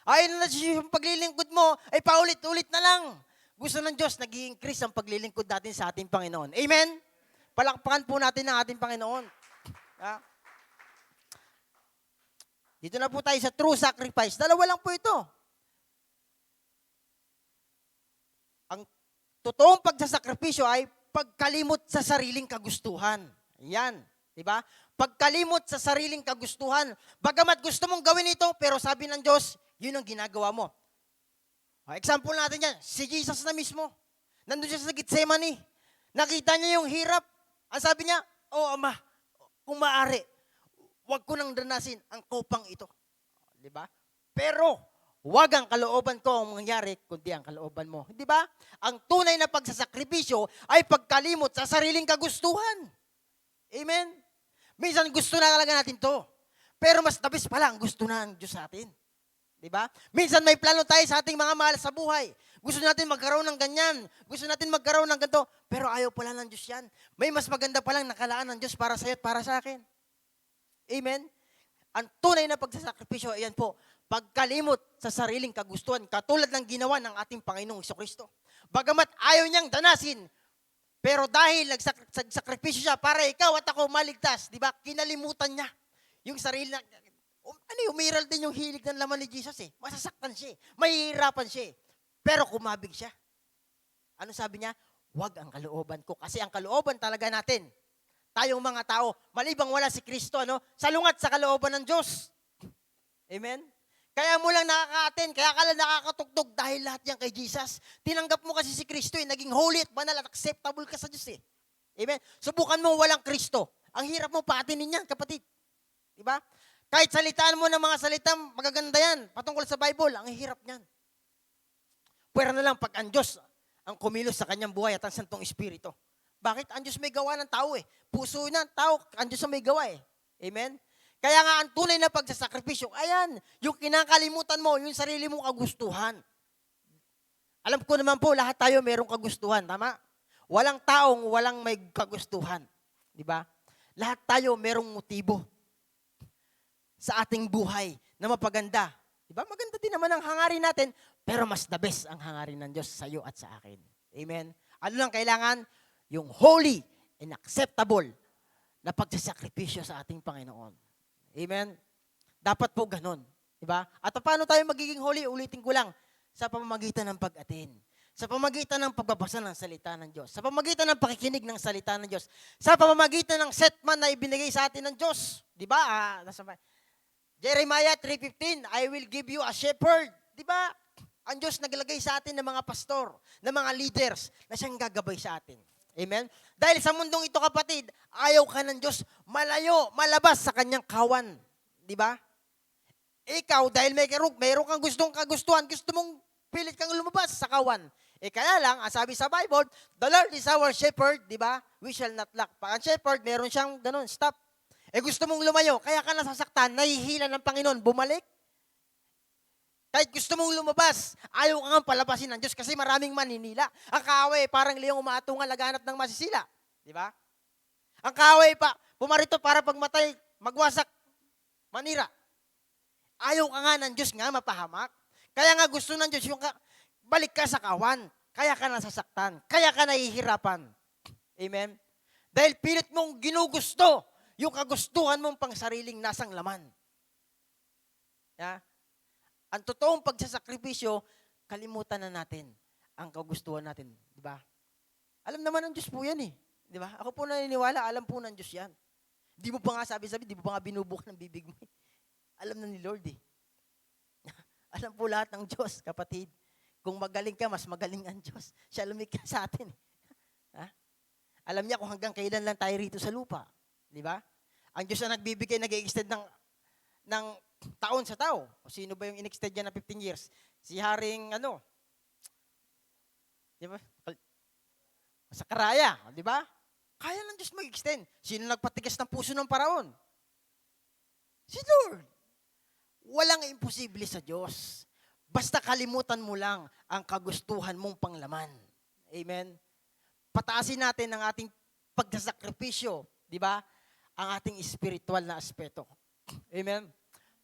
Ayaw ng Diyos yung paglilingkod mo, ay paulit-ulit na lang. Gusto ng Diyos, nag-i-increase ang paglilingkod natin sa ating Panginoon. Amen? Palakpakan po natin ang ating Panginoon. Dito na po tayo sa true sacrifice. Dalawa lang po ito. Ang totoong pagsasakripisyo ay pagkalimot sa sariling kagustuhan. Yan. Diba? Pagkalimot sa sariling kagustuhan. Bagamat gusto mong gawin ito, pero sabi ng Diyos, yun ang ginagawa mo. Example natin yan, si Jesus na mismo. Nandun siya sa Gethsemane. Nakita niya yung hirap. Ang sabi niya, Ama, kung maaari, huwag ko nang danasin ang kopang ito. Diba? Pero, huwag ang kalooban ko ang mangyari, kundi ang kalooban mo. Diba? Ang tunay na pagsasakripisyo ay pagkalimot sa sariling kagustuhan. Amen? Minsan gusto na talaga natin to. Pero mas tabis pala ang gusto na ng Diyos sa atin. Diba? Minsan may plano tayo sa ating mga mahal sa buhay. Gusto natin magkaroon ng ganyan. Gusto natin magkaroon ng ganito. Pero ayaw pala ng Diyos yan. May mas maganda palang nakalaan ng Diyos para sa iyo at para sa akin. Amen? Ang tunay na pagsasakripisyo, ayan po, pagkalimot sa sariling kagustuhan, katulad ng ginawa ng ating Panginoong Jesucristo. Bagamat ayaw niyang danasin, pero dahil nagsakripisyo siya para ikaw at ako maligtas, di ba? Kinalimutan niya yung sarili na, umiral din yung hilig ng laman ni Jesus eh. Masasaktan siya eh. Mahihirapan siya eh. Pero kumabig siya. Ano sabi niya? Huwag ang kalooban ko. Kasi ang kalooban talaga natin, tayong mga tao, malibang wala si Kristo, salungat sa kalooban ng Diyos. Amen? Kaya mo lang nakaka-attend, kaya ka lang nakakatugtog dahil lahat yan kay Jesus. Tinanggap mo kasi si Kristo naging holy at banal at acceptable ka sa Diyos eh. Amen? Subukan mo walang Kristo. Ang hirap mo paatinin yan, kapatid. Diba? Kahit salitaan mo ng mga salitang magaganda yan, patungkol sa Bible, ang hirap niyan. Pwera na lang pag ang Diyos ang kumilos sa kanyang buhay at ang Santong Espiritu. Bakit? Ang Diyos may gawa ng tao eh. Puso na ng tao, ang Diyos ang may gawa eh. Amen? Kaya nga ang tunay na pagsasakripisyo, ayan, yung kinakalimutan mo, yung sarili mong kagustuhan. Alam ko naman po, lahat tayo mayroong kagustuhan, tama? Walang taong walang may kagustuhan. Di ba? Lahat tayo mayroong motibo sa ating buhay na mapaganda. Diba? Maganda din naman ang hangarin natin, pero mas the best ang hangarin ng Diyos sa iyo at sa akin. Amen? Ano lang kailangan? Yung holy and acceptable na pagsasakripisyo sa ating Panginoon. Amen? Dapat po ganun. Diba? At paano tayo magiging holy? Ulitin ko lang, sa pamamagitan ng pag-atin. Sa pamamagitan ng pagbabasa ng salita ng Diyos. Sa pamamagitan ng pakikinig ng salita ng Diyos. Sa pamamagitan ng setman na ibinigay sa atin ng Diyos. Diba? Jeremiah 3:15, I will give you a shepherd. Diba? Ang Diyos naglagay sa atin ng mga pastor, ng mga leaders na siyang gagabay sa atin. Amen? Dahil sa mundong ito, kapatid, ayaw ka ng Diyos malayo, malabas sa kanyang kawan. Diba? Ikaw, dahil mayroon kang kagustuhan, gusto mong pilit kang lumabas sa kawan. Kaya lang, ang sabi sa Bible, the Lord is our shepherd, diba? We shall not lack. Pag ang shepherd, meron siyang ganun, stop. Gusto mong lumayo, kaya ka nasasaktan, nahihila ng Panginoon, bumalik. Kahit gusto mong lumabas, ayaw ka nga palabasin ng Diyos kasi maraming maninila. Ang kaaway, parang liyong umaatungan, laganap ng masisila. Di ba? Ang kaaway pa, pumarito para pagmatay, magwasak, manira. Ayaw ka nga ng Diyos nga, mapahamak. Kaya nga gusto ng Diyos, balik ka sa kawan. Kaya ka nasasaktan. Kaya ka nahihirapan. Amen? Dahil pilit mong ginugusto yung kagustuhan mong pang sariling nasang laman. Yeah? Ang totoong pagsasakripisyo, kalimutan na natin ang kagustuhan natin. Di ba? Alam naman ng Diyos po yan eh. Di ba? Ako po naniniwala, alam po ng Diyos yan. Di mo pa nga sabi-sabi, di mo pa nga binubuk ng bibig mo. Alam na ni Lord eh. Alam po lahat ng Diyos, kapatid. Kung magaling ka, mas magaling ang Diyos. Siya lumikha sa atin. Ha? Alam niya kung hanggang kailan lang tayo rito sa lupa. Di ba? Ang Diyos na nagbibigay, nag-extend ng taon sa tao. O sino ba yung in-extend niya na 15 years? Si Haring, di ba? Sa Karaya, di ba? Kaya ng Diyos mag-extend. Sino nagpatigas ng puso ng paraon? Si Lord. Walang imposible sa Diyos. Basta kalimutan mo lang ang kagustuhan mong panglaman. Amen? Pataasin natin ang ating pagsasakripisyo, di ba? Ang ating spiritual na aspeto. Amen?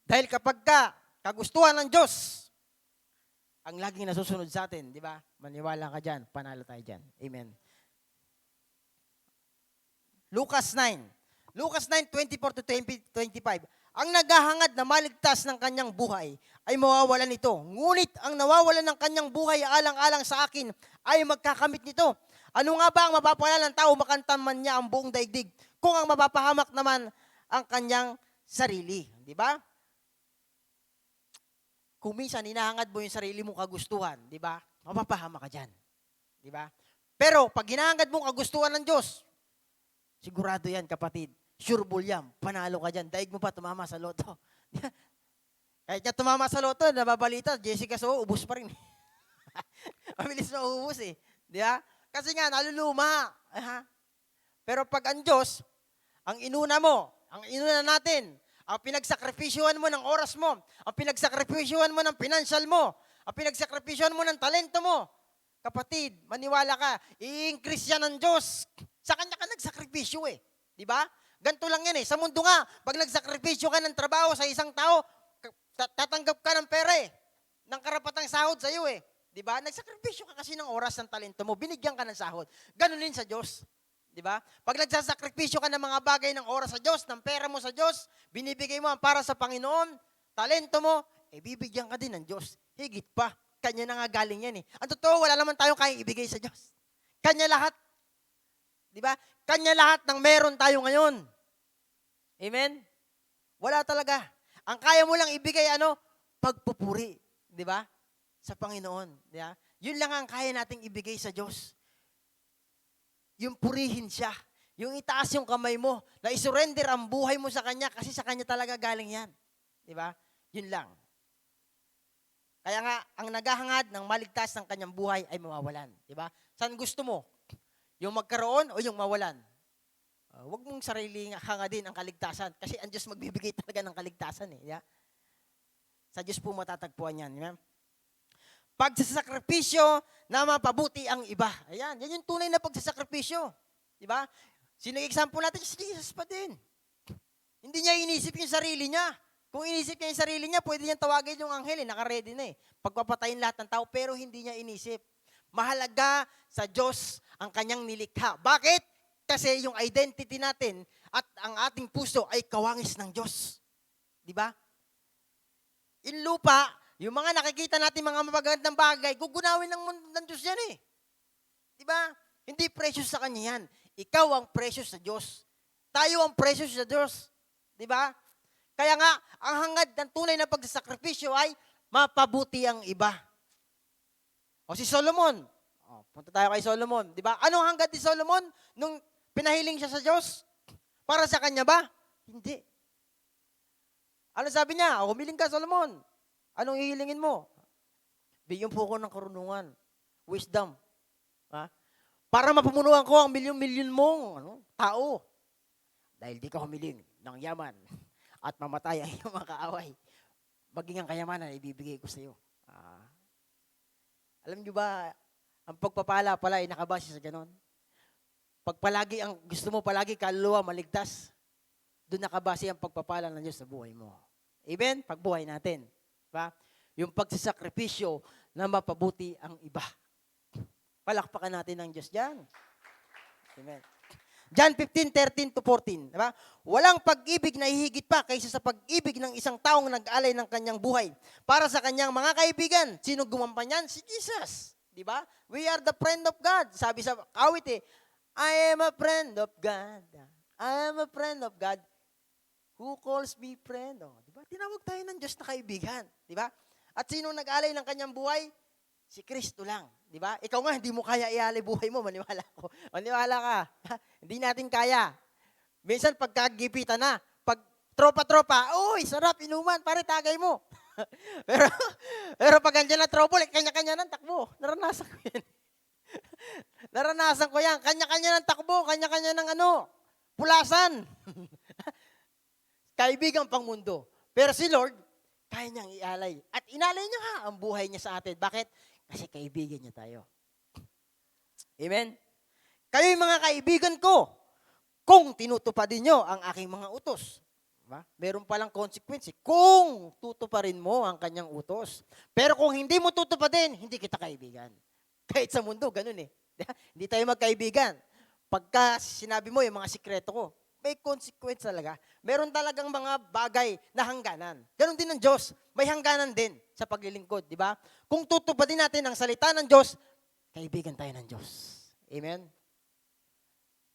Dahil kapag kagustuhan ng Diyos, ang laging nasusunod sa atin, di ba? Maniwala ka dyan, panalo tayo dyan. Amen. Lucas 9. Lucas 9, 24-25. Ang naghahangad na maligtas ng kanyang buhay ay mawawalan nito. Ngunit ang nawawalan ng kanyang buhay alang-alang sa akin ay magkakamit nito. Ano nga ba ang mapapala ng tao makantan man niya ang buong daigdig kung ang mapapahamak naman ang kanyang sarili? Di ba? Kung minsan hinahangad mo yung sarili mong kagustuhan, di ba? Mapapahamak ka dyan. Di ba? Pero pag hinahangad mong kagustuhan ng Diyos, sigurado yan, kapatid. Sure bull yan. Panalo ka dyan. Daig mo pa, tumama sa loto. Kahit niya tumama sa loto, nababalita, Jessica So, ubus pa rin. Mabilis na ubus eh. Di ba? Kasi nga, naluluma. Pero pag ang Diyos, ang inuna mo, ang inuna natin, Ang pinagsakripisyuhan mo ng oras mo, ang pinagsakripisyuhan mo ng financial mo, ang pinagsakripisyuhan mo ng talento mo, kapatid, maniwala ka, i-increase yan ng Diyos. Sa Kanya ka nagsakripisyo eh. Di ba? Ganito lang yan eh. Sa mundo nga, pag nagsakripisyo ka ng trabaho sa isang tao, tatanggap ka ng pera eh. Ng karapatang sahod sa iyo eh. Di ba? Nagsakripisyo ka kasi ng oras ng talento mo. Binigyan ka ng sahod. Ganun din sa Diyos. Di ba? Pag nagsasakripisyo ka ng mga bagay ng oras sa Diyos, ng pera mo sa Diyos, binibigay mo para sa Panginoon, talento mo, bibigyan ka din ng Diyos. Higit pa. Kanya na nga galing yan eh. Ang totoo, wala naman tayong kayang ibigay sa Diyos. Kanya lahat. Di ba? Kanya lahat ng meron tayo ngayon. Amen? Wala talaga. Ang kaya mo lang ibigay, pagpupuri. Di ba? Sa Panginoon. Di ba? Yun lang ang kaya nating ibigay sa Diyos. Yung purihin siya. Yung itaas yung kamay mo. Na isurrender ang buhay mo sa Kanya kasi sa Kanya talaga galing yan. Di ba? Yun lang. Kaya nga, ang naghahangad ng maligtas ng kanyang buhay ay mawawalan. Di ba? Saan gusto mo? Yung magkaroon o yung mawalan? Huwag mong sariling hangadin ang kaligtasan kasi ang Diyos magbibigay talaga ng kaligtasan. Eh. Yeah? Sa Diyos po matatagpuan yan. Yeah? Pagsasakripisyo na mapabuti ang iba. Ayan, yan yung tunay na pagsasakripisyo. Di ba? Sino yung example natin? Si Jesus pa din. Hindi niya inisip yung sarili niya. Kung inisip niya yung sarili niya, pwede niyang tawagin yung anghel. Naka-ready na eh. Pagpapatayin lahat ng tao, pero hindi niya inisip. Mahalaga sa Diyos ang kanyang nilikha. Bakit? Kasi yung identity natin at ang ating puso ay kawangis ng Diyos. Di ba? In lupa, yung mga nakikita natin mga mapagandang bagay, gugunawin ng Diyos yan eh. Di ba? Hindi precious sa Kanya yan. Ikaw ang precious sa Diyos. Tayo ang precious sa Diyos. Di ba? Kaya nga, ang hangad ng tunay na pagsasakripisyo ay mapabuti ang iba. O si Solomon. Punta tayo kay Solomon. Di ba? Anong hangad ni Solomon nung pinahiling siya sa Diyos? Para sa kanya ba? Hindi. Ano sabi niya? Humiling ka, Solomon. Anong hihilingin mo? Bigyan po ko ng karunungan. Wisdom. Ha? Para mapamunuan ko ang milyon-milyon mong tao. Dahil di ka humiling ng yaman at mamatay ang iyong mga kaaway. Maging ang kayamanan ibibigay ko sa iyo. Alam niyo ba, ang pagpapala pala ay nakabase sa ganon. Pag palagi ang gusto mo palagi kaluluwa maligtas, doon nakabase ang pagpapala ng Diyos sa buhay mo. Amen? Pagbuhay natin. Diba? Yung pagsasakripisyo na mapabuti ang iba. Palakpakan natin ang Diyos dyan. Amen. John 15:13-14. Diba? Walang pag-ibig na hihigit pa kaysa sa pag-ibig ng isang taong nag-alay ng kanyang buhay para sa kanyang mga kaibigan. Sino gumampanyan? Si Jesus. Diba? We are the friend of God. Sabi sa awit I am a friend of God. I am a friend of God who calls me friend. Diba? Tinawag tayo ng Diyos na kaibigan. Diba? At sino nag-alay ng kanyang buhay? Si Kristo lang. Di ba? Ikaw nga, hindi mo kaya ialay buhay mo. Maniwala ko. Maniwala ka. Hindi natin kaya. Minsan, pagkagipitan na, pag tropa-tropa, uy, sarap, inuman, pare, tagay mo. pero pag andyan na trouble, kanya-kanya ng takbo. Naranasan ko yan. Naranasan ko yan. Kanya-kanya ng takbo, kanya-kanya ng pulasan. Kaibigan pang mundo. Pero si Lord, kaya niyang ialay. At inalay niya nga ang buhay niya sa atin. Bakit? Kasi kaibigan niya tayo. Amen? Kayo'y mga kaibigan ko kung tinutupadin niyo ang aking mga utos. Diba? Meron palang consequence kung tutuparin mo ang kanyang utos. Pero kung hindi mo tutupadin, hindi kita kaibigan. Kahit sa mundo, ganun eh. Diba? Hindi tayo magkaibigan. Pagka sinabi mo yung mga sikreto ko, may consequence talaga. Meron talagang mga bagay na hangganan. Ganon din ng Diyos. May hangganan din sa paglilingkod, di ba? Kung tutupadin natin ang salita ng Diyos, kaibigan tayo ng Diyos. Amen?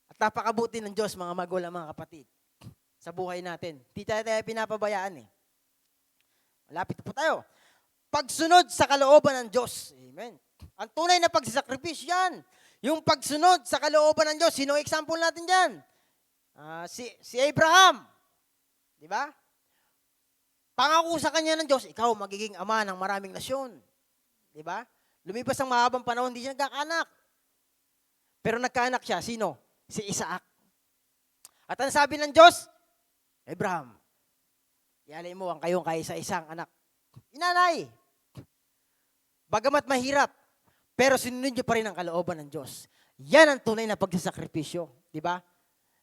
At napakabuti ng Diyos, mga magulang, mga kapatid, sa buhay natin. Di tayo pinapabayaan eh. Malapit po tayo. Pagsunod sa kalooban ng Diyos. Amen. Ang tunay na pagsasakripisyo yan. Yung pagsunod sa kalooban ng Diyos. Sino ang example natin dyan? Si Abraham, di ba? Pangako sa kanya ng Diyos, ikaw magiging ama ng maraming nasyon. Di ba? Lumipas ang mahabang panahon, hindi siya nagkaanak. Pero nagkaanak siya, sino? Si Isaac. At ang sabi ng Diyos, Abraham, Ialay mo ang kayong kaisa-isang anak. Inanay, bagamat mahirap, pero sinunod niyo pa rin ang kalooban ng Diyos. Yan ang tunay na pagsasakripisyo. Di ba?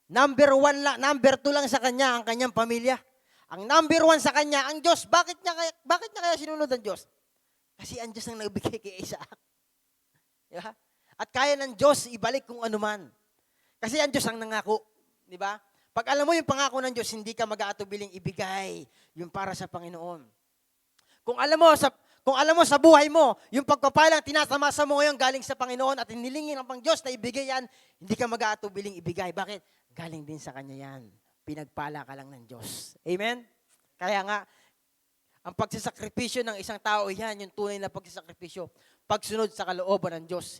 Number 2 lang sa kanya ang kanyang pamilya. Ang number 1 sa kanya, ang Diyos. Bakit niya kaya sinunod ang Diyos? Kasi ang Diyos ang nagbigay kay Isaac. Di ba? At kaya ng Diyos ibalik kung anuman. Kasi ang Diyos ang nangako. Di ba? Pag alam mo yung pangako ng Diyos, hindi ka mag-aatubiling ibigay yung para sa Panginoon. Kung alam mo sa buhay mo, yung pagpapalang tinatamasa mo ngayon galing sa Panginoon at hinilingin ng Diyos na ibigay yan, hindi ka mag-aatubiling ibigay. Bakit? Galing din sa Kanya yan. Pinagpala ka lang ng Diyos. Amen? Kaya nga, ang pagsasakripisyo ng isang tao, yan yung tunay na pagsasakripisyo. Pagsunod sa kalooban ng Diyos.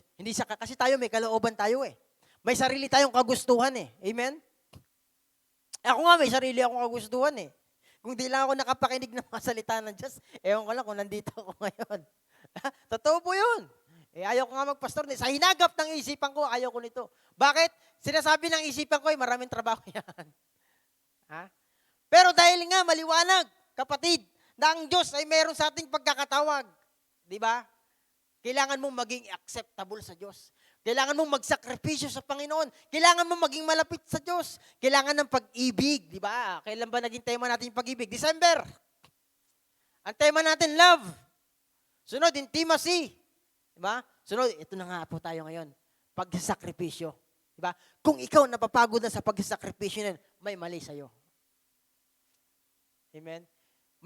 Kasi tayo may kalooban tayo eh. May sarili tayong kagustuhan eh. Amen? Ako nga, may sarili akong kagustuhan eh. Kung di lang ako nakapakinig ng mga salita ng Diyos, ewan ko lang kung nandito ako ngayon. Totoo po yun. Ayaw ko nga magpastor. Sa hinagap ng isipan ko, ayaw ko nito. Bakit? Sinasabi ng isipan ko, maraming trabaho yan. Pero dahil nga, maliwanag, kapatid, na ang Diyos ay meron sa ating pagkakatawag. Di ba? Kailangan mong maging acceptable sa Diyos. Kailangan mong magsakripisyo sa Panginoon. Kailangan mong maging malapit sa Diyos. Kailangan ng pag-ibig, di ba? Kailan ba naging tema natin yung pag-ibig? December. Ang tema natin, love. Sunod, intimacy. Di ba? Sunod, ito na nga po tayo ngayon. Pagsakripisyo. Di ba? Kung ikaw napapagod na sa pagsakripisyo nun, may mali sa'yo. Amen?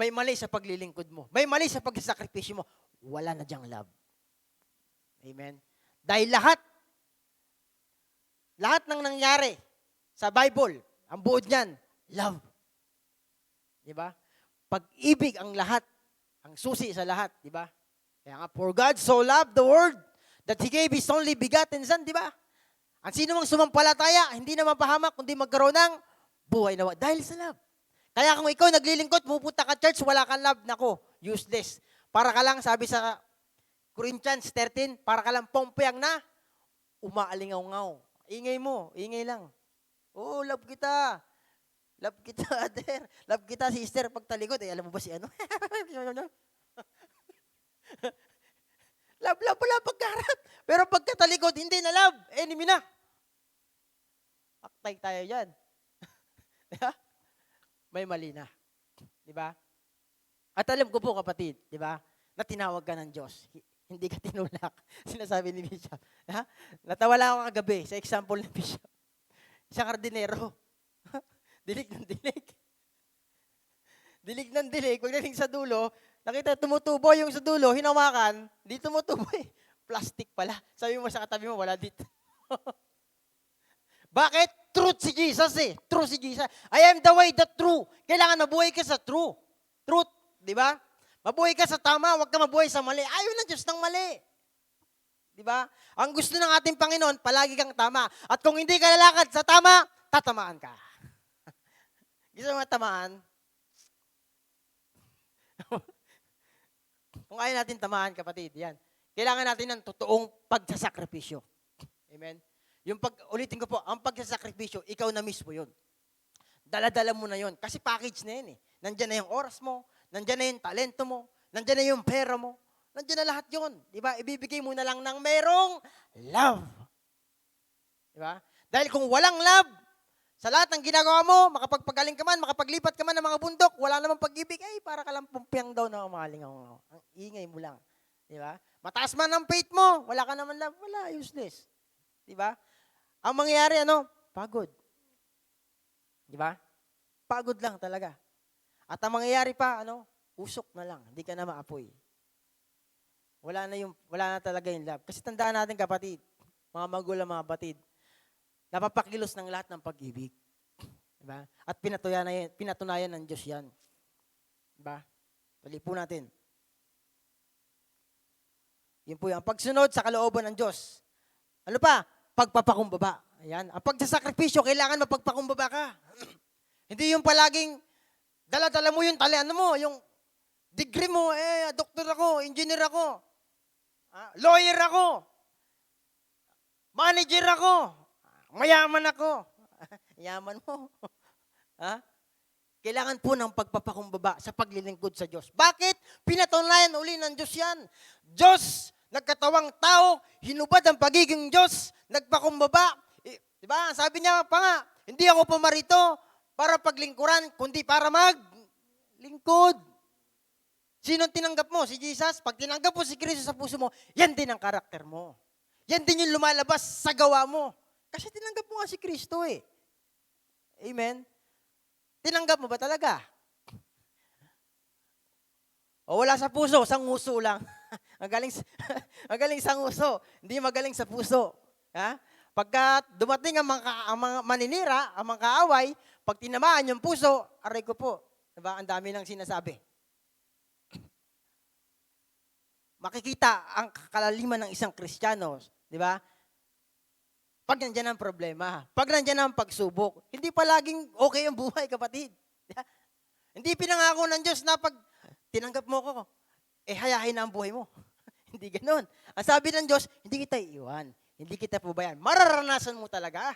May mali sa paglilingkod mo. May mali sa pagsakripisyo mo. Wala na diyang love. Amen? Dahil lahat ng nangyari sa Bible, ang buod niyan, love. Di ba? Pag-ibig ang lahat, ang susi sa lahat, di ba? Kaya nga, for God so loved the world that He gave His only begotten Son, di ba? Ang sino mang sumampalataya, hindi na mapahamak, kundi magkaroon ng buhay na dahil sa love. Kaya kung ikaw naglilingkod, pupunta ka church, wala kang love, nako, useless. Para ka lang, sabi sa Corinthians 13, para ka lang pompeyang na, umaalingaw-ngaw. Ingay mo, ingay lang. Oo, love kita. Love kita, brother. Love kita, sister. Pagtalikod, alam mo ba si ano? Love wala pagkarap. Pero pagkatalikod, hindi na love. Enemy na. Aktay tayo dyan. May mali na. Diba? At alam ko po, kapatid, diba, na tinawag ka ng Diyos. Hindi ka tinulak. Sinasabi ni Bishop. Natawa lang ako kagabi sa example ni Bishop. Isang kardinero. Dilig ng dilig. Dilig ng dilig. Pagdating sa dulo, nakita tumutubo yung sa dulo, hinawakan, di tumutubo eh. Plastic pala. Sabi mo sa katabi mo, wala dito. Bakit? Truth si Jesus eh. Truth si Jesus. I am the way, the truth. Kailangan mabuhay ka sa truth. Truth. Di ba? Mabuhay ka sa tama, huwag ka mabuhay sa mali. Ayaw ng Diyos ng mali. Di ba? Ang gusto ng ating Panginoon, palagi kang tama. At kung hindi ka lalakad sa tama, tatamaan ka. Gusto mo tamaan? Kung ayaw natin tamaan, kapatid, yan. Kailangan natin ng totoong pagsasakripisyo. Amen? Ulitin ko po, ang pagsasakripisyo, ikaw na mismo yun. Dala-dala mo na yun. Kasi package na yun eh. Nandyan na yung oras mo, nandyan na yung talento mo, nandyan na yung pera mo, nandyan na lahat yun. Diba? Ibibigay mo na lang ng merong love. Diba? Dahil kung walang love, sa lahat ng ginagawa mo, makapagpagaling ka man, makapaglipat ka man ng mga bundok, wala namang pag-ibig, ay para ka lang pumpiyang daw na umaling ako. Ang ingay mo lang. Diba? Mataas man ang faith mo, wala ka naman love, wala, useless. Diba? Ang mangyayari, pagod. Diba? Pagod lang talaga. At ang mangyayari pa, usok na lang. Hindi ka na maapoy. Wala na talaga yung love. Kasi tandaan natin, kapatid, mga magulang, mga batid, napapakilos ng lahat ng pag-ibig. Diba? At pinatunayan ng Diyos yan. Diba? Tuloy po natin. Yun po yung pagsunod sa kalooban ng Diyos. Ano pa? Pagpapakumbaba. Ayan. Ang pagsasakripisyo, kailangan mapagpakumbaba ka. Hindi yung palaging dala-dala mo yung talian mo, yung degree mo, doktor ako, engineer ako, lawyer ako, manager ako, mayaman ako. Yaman mo. Kailangan po ng pagpapakumbaba sa paglilingkod sa Diyos. Bakit? Pinatunayan uli ng Diyos yan. Diyos, nagkatawang tao, hinubad ang pagiging Diyos, nagpakumbaba. Diba? Sabi niya pa nga, hindi ako pumarito para paglingkuran, kundi para maglingkod. Sinong tinanggap mo? Si Jesus? Pag tinanggap mo si Kristo sa puso mo, yan din ang karakter mo. Yan din yung lumalabas sa gawa mo. Kasi tinanggap mo nga si Kristo eh. Amen? Tinanggap mo ba talaga? O wala sa puso, sanguso lang. magaling sanguso, hindi magaling sa puso. Ha? Pagka dumating ang mga maninira, ang mga kaaway, pag tinamaan yung puso, aray ko po, diba? Ang dami nang sinasabi. Makikita ang kalaliman ng isang Kristiyano, di ba? Pag nandiyan ang problema, pag nandiyan ang pagsubok, hindi palaging okay ang buhay, kapatid. Hindi pinangako ng Diyos na pag tinanggap mo ko, hayahin na ang buhay mo. Hindi ganoon. Ang sabi ng Diyos, hindi kita iiwan, hindi kita pubayan. Mararanasan mo talaga.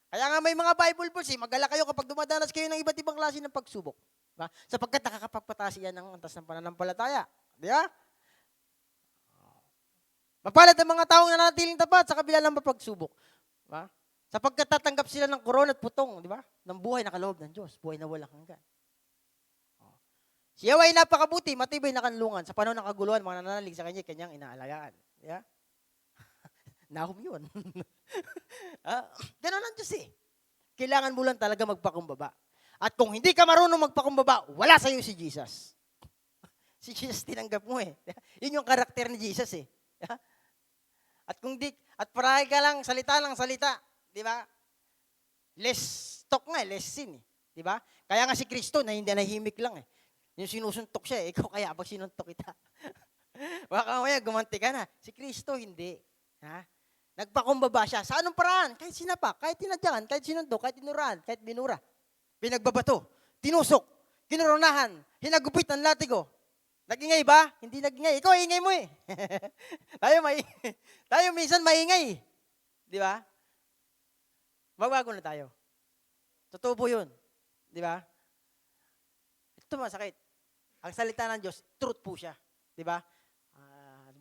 Kaya nga may mga Bible verse, mag-alala kayo kapag dumadanas kayo ng iba't ibang klase ng pagsubok. Diba? Sapagkat nakakapagpataas yan ng antas ng pananampalataya. Di ba? Mapalad ang mga taong nanatiling tapat sa kabila ng pagsubok. Diba? Sapagkat tatanggap sila ng korona at putong, di ba? Ng buhay na kaloob ng Diyos, buhay na walang hanggan. Si Yahweh ay napakabuti, matibay na kanlungan. Sa panahon ng kaguluhan, mga nananalig sa kanya, kanyang inaalagaan. Yeah? Nahum yun. Ganon ang Diyos eh. Kailangan mo lang talaga magpakumbaba. At kung hindi ka marunong magpakumbaba, wala sa iyo si Jesus. Si Jesus tinanggap mo eh. Yun yung karakter ni Jesus eh. At parahay ka lang salita, di ba? Less talk nga, less sin eh. Di ba? Kaya nga si Kristo na hindi nahimik lang eh. Yung sinusuntok siya eh, ikaw kaya pag sinuntok kita. Baka kaya gumanti ka na. Si Kristo hindi. Ha? Nagpakumbaba siya. Sa anong paraan? Kahit sinapak, kahit tinadyakan, kahit sinundok, kahit tinuraan, kahit binura. Pinagbabato, tinusok, kinurunahan, hinagupit ng latigo. Nagingay ba? Hindi nagingay. Ikaw ingay mo eh. tayo minsan maingay. Di ba? Magbago na tayo. Totoo po yun. Di ba? Ito masakit. Ang salita ng Diyos, truth po siya. Di ba? Ang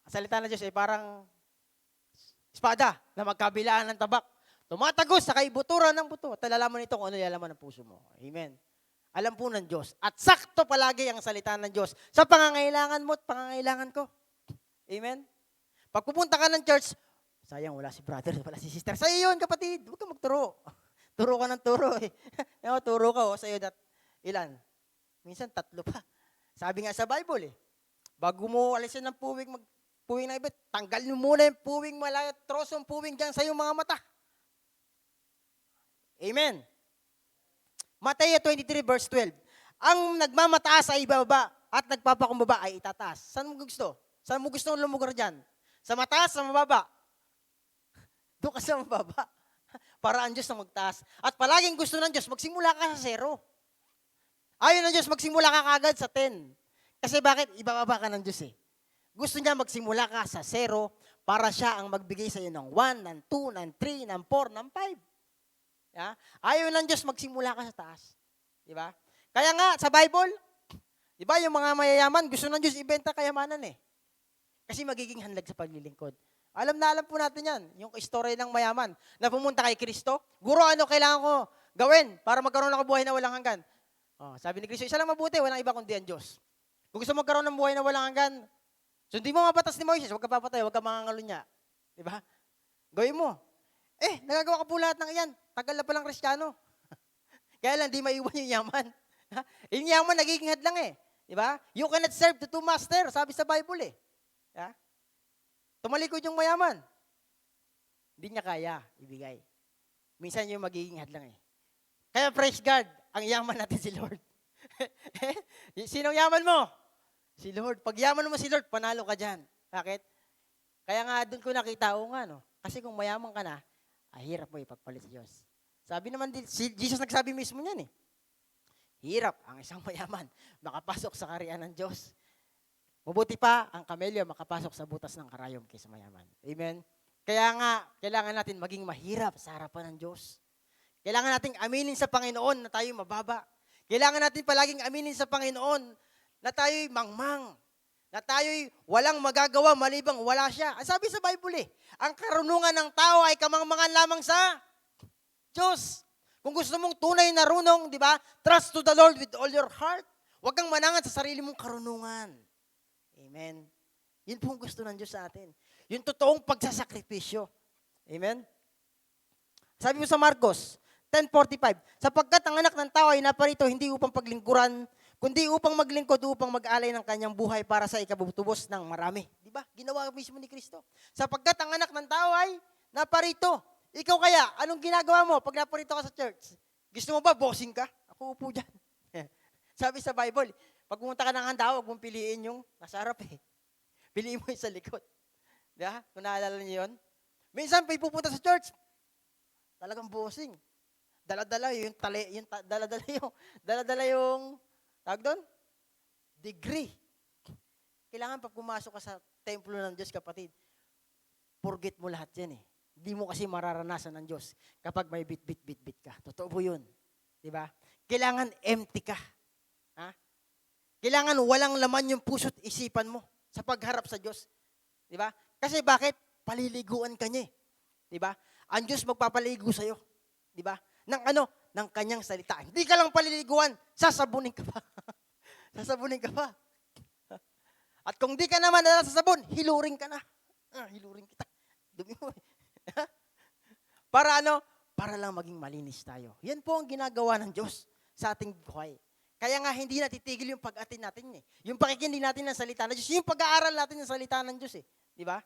salita ng Diyos ay parang espada na magkabilaan ng tabak. Tumatagos sa kaibuturan ng buto. At alalaman nito kung ano nilalaman ng puso mo. Amen. Alam po ng Diyos. At sakto palagi ang salita ng Diyos sa pangangailangan mo at pangangailangan ko. Amen? Pag pupunta ka ng church, sayang wala si brother, wala si sister. Sa'yo yun, kapatid. Huwag ka magturo. Turo ka ng turo eh. Turo ka sa'yo ilan? Minsan 3 pa. Sabi nga sa Bible eh, bago mo alisin ng puwing na iba, tanggalin mo muna yung puwing malaya, trosong puwing dyan sa iyong mga mata. Amen. Mateo 23 verse 12. Ang nagmamataas ay ibaba at nagpapakumbaba ay itataas. Saan mo gusto? Saan mo gusto lumugar dyan? Sa mataas, sa mababa? Doon ka sa mababa. Para ang Diyos na magtaas. At palaging gusto ng Diyos, magsimula ka sa 0. Ayaw ng Diyos, magsimula ka kagad sa 10. Kasi bakit? Ibababa ka ng Diyos eh. Gusto niya magsimula ka sa 0 para siya ang magbigay sa iyo ng 1, ng 2, ng 3, ng 4, ng 5. Yeah? Ayaw ng Diyos magsimula ka sa taas. Di ba? Kaya nga, sa Bible, di ba, yung mga mayayaman, gusto ng Diyos ibenta kayamanan eh. Kasi magiging hanlag sa paglilingkod. Alam na alam po natin yan, yung istorya ng mayaman na pumunta kay Kristo. Guro, ano kailangan ko gawin para magkaroon ako buhay na walang hanggan? Sabi ni Kristo, isa lang mabuti, walang iba kundi ang Diyos. Kung gusto mo magkaroon ng buhay na walang hanggan, sundin mo mga batas ni Moises, huwag ka papatay, huwag ka mangangalunya. Di ba? Gawin mo. Nagagawa ka po lahat ng iyan. Tagal na palang Kristiyano. Kaya lang, di maiwan yung yaman. Yung yaman, nagiging hadlang eh. Di ba? You cannot serve the 2 masters, sabi sa Bible eh. Yeah? Tumalikod yung mayaman. Hindi niya kaya ibigay. Minsan yung magiging hadlang eh. Kaya praise God, ang yaman natin si Lord. Sinong yaman mo? Si Lord. Pag yaman mo si Lord, panalo ka dyan. Bakit? Kaya nga doon ko nakita, no? Kasi kung mayaman ka na, hirap mo ipagpalit sa Diyos. Sabi naman din, si Jesus nagsabi mismo niyan eh. Hirap ang isang mayaman makapasok sa kaharian ng Diyos. Mabuti pa ang kamelyo makapasok sa butas ng karayom kaysa mayaman. Amen? Kaya nga, kailangan natin maging mahirap sa harapan ng Diyos. Kailangan nating aminin sa Panginoon na tayo mababa. Kailangan natin palaging aminin sa Panginoon na tayo'y mangmang. Na tayo'y walang magagawa malibang wala siya. Ang sabi sa Bible ang karunungan ng tao ay kamangmangan lamang sa Diyos. Kung gusto mong tunay na runong, di ba? Trust to the Lord with all your heart. Huwag kang manangan sa sarili mong karunungan. Amen. Yun po ang gusto ng Diyos sa atin. Yung totoong pagsasakripisyo. Amen. Sabi mo sa Marcos 10:45, sapagkat ang anak ng tao ay naparito hindi upang paglingkuran, kundi upang maglingkod, upang mag-alay ng kanyang buhay para sa ikabubutubos ng marami. Di ba? Ginawa mismo ni Kristo. Sapagkat ang anak ng tao ay naparito. Ikaw kaya, anong ginagawa mo pag naparito ka sa church? Gusto mo ba bossing ka? Ako upo dyan. Sabi sa Bible, pag pumunta ka ng handa, huwag mong piliin yung nasa harap Piliin mo yung sa likod. Di ba? Kung naalala niyo yun. Minsan, pa pupunta sa church, talagang bossing. Dala-dala yung tawag doon? Degree. Kailangan pag pumasok ka sa templo ng Diyos, kapatid, forget mo lahat yan Hindi mo kasi mararanasan ng Diyos kapag may bit ka. Totoo po yun. Di ba? Kailangan empty ka. Ha? Kailangan walang laman yung puso't isipan mo sa pagharap sa Diyos. Di ba? Kasi bakit? Paliliguan ka niya Di ba? Ang Diyos magpapaligo sa'yo. Di ba? Ng kanyang salita. Hindi ka lang paliliguan, sasabunin ka pa. Sasabunin ka pa. At kung di ka naman nasasabon, hiluring ka na. Hiluring kita. Dumi mo Para Para lang maging malinis tayo. Yan po ang ginagawa ng Diyos sa ating buhay. Kaya nga hindi natitigil yung pag-atin natin Yung pakikinig natin ng salita ng Diyos, yung pag-aaral natin ng salita ng Diyos Di ba?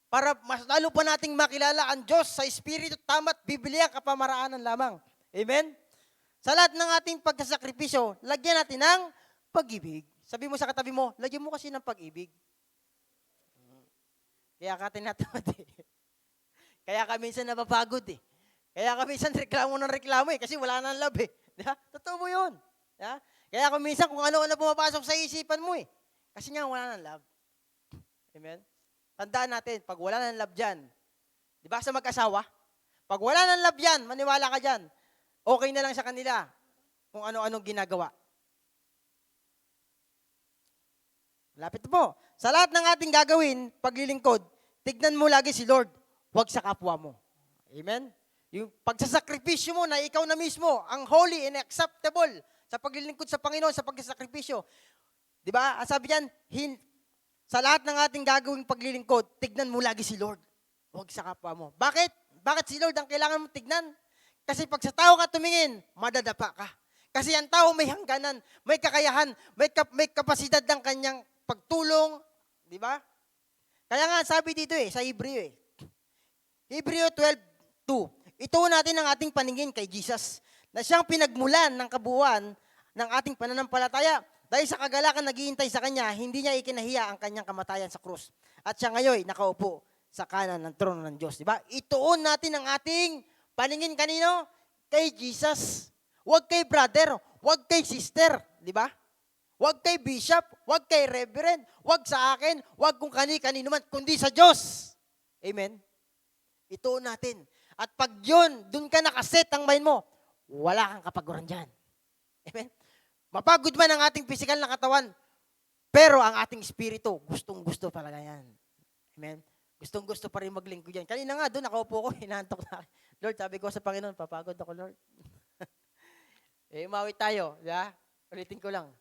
Para mas lalo pa nating makilala ang Diyos sa Espiritu, tama't Biblia, kapamaraanan lamang. Amen? Sa lahat ng ating pagkasakripisyo, lagyan natin ng pag-ibig. Sabi mo sa katabi mo, lagyan mo kasi ng pag-ibig. Kaya ka tinatamad Kaya ka minsan napapagod Kaya ka minsan reklamo ng reklamo kasi wala nang love Diba? Totoo mo yun. Diba? Kaya ka minsan kung ano-ano pumapasok sa isipan mo Kasi nga wala nang love. Amen? Tandaan natin, pag wala nang love dyan, di ba sa mag-asawa? Pag wala nang love dyan, maniwala ka dyan, okay na lang sa kanila kung ano-anong ginagawa. Lapit po. Sa lahat ng ating gagawin, paglilingkod, tignan mo lagi si Lord, huwag sa kapwa mo. Amen? Yung pagsasakripisyo mo na ikaw na mismo, ang holy and acceptable sa paglilingkod sa Panginoon, sa pagsasakripisyo. Di ba? Ang sabi diyan, sa lahat ng ating gagawing paglilingkod, tignan mo lagi si Lord. Huwag sa kapwa mo. Bakit? Bakit si Lord ang kailangan mo tignan? Kasi pag sa tao ka tumingin, madadapa ka. Kasi ang tao may hangganan, may kakayahan, may kapasidad ng kanyang pagtulong. Di ba? Kaya nga sabi dito sa Hebreo Hebreo 12:2. Ituon natin ang ating paningin kay Jesus, na siyang pinagmulan ng kabuuan ng ating pananampalataya. Dahil sa kagalakan naghihintay sa kanya, hindi niya ikinahiya ang kanyang kamatayan sa krus. At siya ngayon nakaupo sa kanan ng trono ng Diyos. Diba? Ituon natin ang ating paningin kanino? Kay Jesus. Huwag kay brother, huwag kay sister. Diba? Huwag kay bishop, huwag kay reverend, huwag sa akin, huwag kung kani-kanino man, kundi sa Diyos. Amen? Ituon natin. At pag yun, dun ka nakaset ang mind mo, wala kang kapaguran dyan. Amen? Mapagod man ang ating physical na katawan, pero ang ating espiritu, gustong-gusto talaga yan. Amen? Gustong-gusto pa rin maglingkod yan. Kanina nga, doon nakaupo ko, hinantok na. Lord, sabi ko sa Panginoon, papagod ako, Lord. Umawit tayo. Yeah? Ulitin ko lang.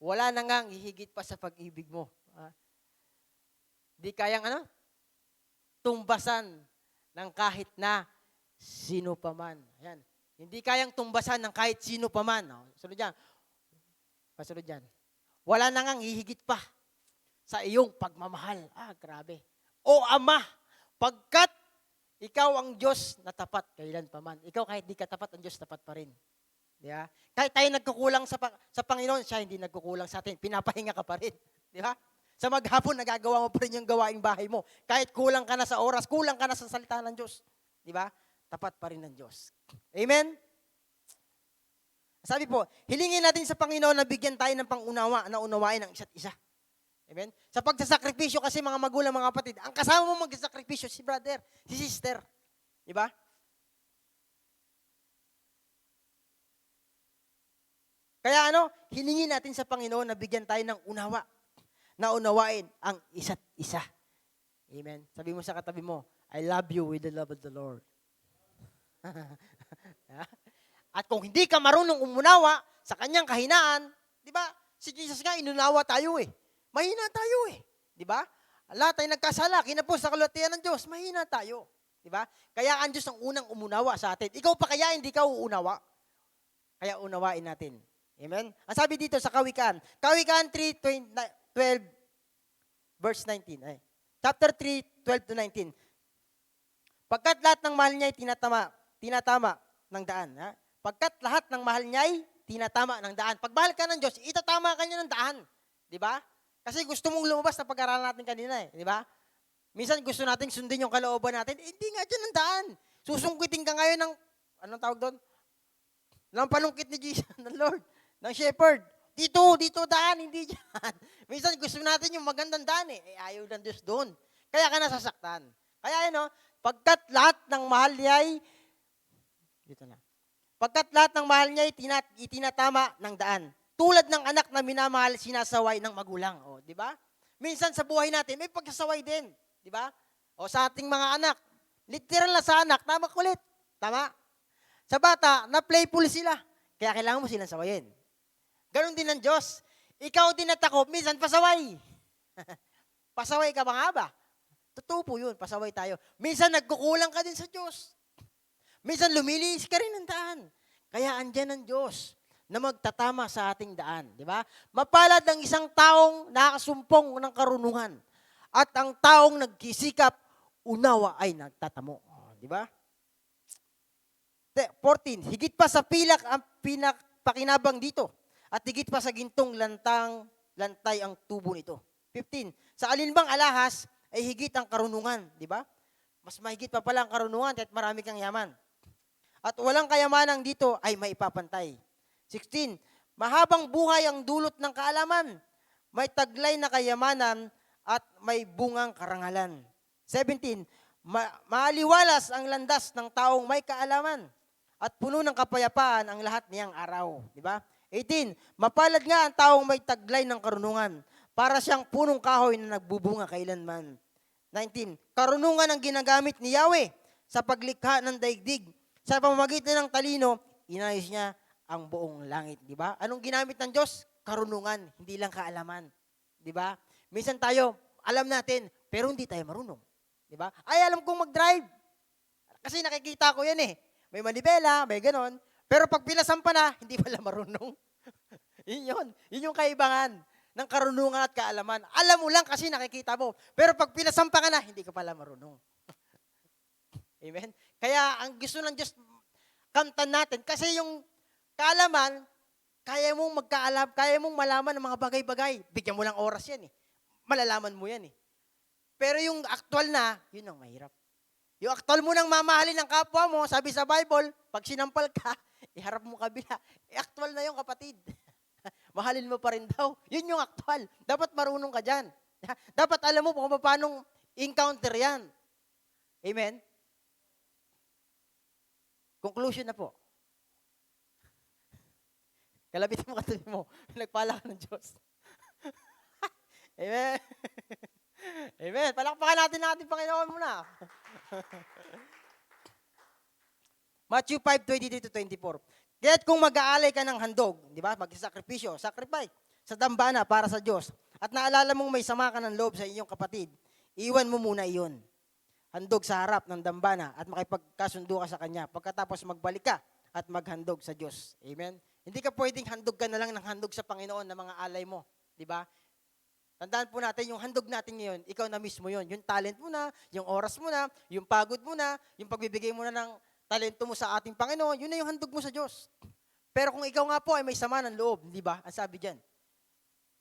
Wala na ngang hihigit pa sa pag-ibig mo. Di kayang tumbasan ng kahit na sino pa man. Ayan. Hindi kayang tumbasan ng kahit sino pa man. Sunod dyan. Pasunod dyan. Wala na ngang hihigit pa sa iyong pagmamahal. Grabe. O Ama, pagkat ikaw ang Diyos na tapat kailan pa man. Ikaw kahit di ka tapat, ang Diyos tapat pa rin. Diba? Kahit tayo nagkukulang sa Panginoon, siya hindi nagkukulang sa atin. Pinapahinga ka pa rin. Diba? Sa maghapon, nagagawa mo pa rin yung gawaing bahay mo. Kahit kulang ka na sa oras, kulang ka na sa salita ng Diyos. Diba? Tapat pa rin ng Diyos. Amen? Sabi po, hilingin natin sa Panginoon na bigyan tayo ng pangunawa na unawain ang isa't isa. Amen? Sa pagsasakripisyo kasi mga magulang, mga kapatid, ang kasama mo magsasakripisyo si brother, si sister. Diba? Kaya hiningin natin sa Panginoon na bigyan tayo ng unawa, na unawain ang isa't isa. Amen. Sabi mo sa katabi mo, I love you with the love of the Lord. At kung hindi ka marunong umunawa sa kanyang kahinaan, di ba? Si Jesus nga, inunawa tayo eh. Mahina tayo eh. Di ba? Lahat tayo nagkasala, kinapos sa kalwatian ng Diyos, mahina tayo. Di ba? Kaya ang Diyos ang unang umunawa sa atin. Ikaw pa kaya hindi ka uunawa? Kaya unawain natin. Amen? Ang sabi dito sa Kawikaan 3:12, verse 19. Chapter 3, 12 to 19. Pagkat lahat ng mahal niya ay tinatama ng daan. Ha? Pagkat lahat ng mahal niya ay tinatama ng daan. Pag mahal ka ng Diyos, itatama ka niya ng daan. Di ba? Kasi gusto mong lumabas na pag-aralan natin kanina eh. Di ba? Minsan gusto nating sundin yung kalooban natin. Hindi nga dyan ang daan. Susungkitin ka ngayon ng, anong tawag doon? Ng panungkit ni Jesus, ng Lord, ng shepherd. Dito daan, hindi dyan. Minsan gusto natin yung magandang daan eh. Ayaw ng Diyos doon. Kaya ka nasasaktan. Kaya pagkat lahat ng mahal niya ay, dito na. Pagkat lahat ng mahal niya ay itinatama ng daan. Tulad ng anak na minamahal, sinasaway ng magulang. O, di ba? Minsan sa buhay natin, may pagsasaway din. Di ba? O sa ating mga anak, literal na sa anak, tama kulit. Tama? Sa bata, na playful sila. Kaya kailangan mo silang sawayin. Ganon din ng Diyos. Ikaw din natakop, minsan pasaway. Pasaway ka ba nga ba? Totoo po yun, pasaway tayo. Minsan nagkukulang ka din sa Diyos. Minsan lumiliis ka rin ng daan. Kaya andyan ang Diyos na magtatama sa ating daan. Di ba? Mapalad ang isang taong nakasumpong ng karunungan. At ang taong nagkisikap, unawa ay nagtatamo. Di ba? 14. Higit pa sa pilak ang pinakpakinabang dito. At higit pa sa gintong lantay ang tubo nito. 15. Sa alinbang alahas ay higit ang karunungan. Di ba? Mas mahigit pa pala ang karunungan kahit marami kang yaman. At walang kayamanang dito ay maipapantay. 16. Mahabang buhay ang dulot ng kaalaman. May taglay na kayamanan at may bungang karangalan. 17. Maaliwalas ang landas ng taong may kaalaman at puno ng kapayapaan ang lahat niyang araw. Di ba? 18. Mapalad nga ang taong may taglay ng karunungan para siyang punong kahoy na nagbubunga kailanman. 19. Karunungan ang ginagamit ni Yahweh sa paglikha ng daigdig. Sa pamamagitan ng talino, inayos niya ang buong langit. Di ba? Anong ginamit ng Diyos? Karunungan, hindi lang kaalaman. Di ba? Minsan tayo, alam natin, pero hindi tayo marunong. Di ba? Ay, alam kong mag-drive. Kasi nakikita ko yan eh. May manibela, may ganon. Pero pag pinasampa na, hindi pala marunong. Yun yung kaibangan ng karunungan at kaalaman. Alam mo lang kasi nakikita mo. Pero pag pinasampa ka na, hindi ka pala marunong. Amen? Kaya ang gusto ng Diyos, kamtan natin. Kasi yung kaalaman, kaya mong magkaalam, kaya mong malaman ng mga bagay-bagay. Bigyan mo lang oras yan eh. Malalaman mo yan eh. Pero yung actual na, yun ang mahirap. Yung actual mo nang mamahalin ng kapwa mo, sabi sa Bible, pag sinampal ka, iharap mo kabila. Actual na yung kapatid. Mahalin mo pa rin daw. Yun yung actual. Dapat marunong ka dyan. Dapat alam mo kung paano encounter yan. Amen? Conclusion na po. Kalabitin mo katabi mo. Nagpala ka ng Diyos. Amen. Amen. Palakpakan natin Panginoon muna. Matthew 5:23-24. Kaya't kung mag-aalay ka ng handog, di ba? Magsasakripisyo, sacrifice sa dambana para sa Diyos. At naalala mong may sama ka ng loob sa inyong kapatid, iwan mo muna iyon. Handog sa harap ng dambana at makipagkasundo ka sa Kanya. Pagkatapos magbalik ka at maghandog sa Diyos. Amen? Hindi ka pwedeng handog ka na lang ng handog sa Panginoon na mga alay mo. Di ba? Tandaan po natin, yung handog natin ngayon, ikaw na mismo yun. Yung talent mo na, yung oras mo na, yung pagod mo na, yung pagbibigay mo na ng talento mo sa ating Panginoon, yun na yung handog mo sa Diyos. Pero kung ikaw nga po ay may sama ng loob, di ba? Ang sabi dyan,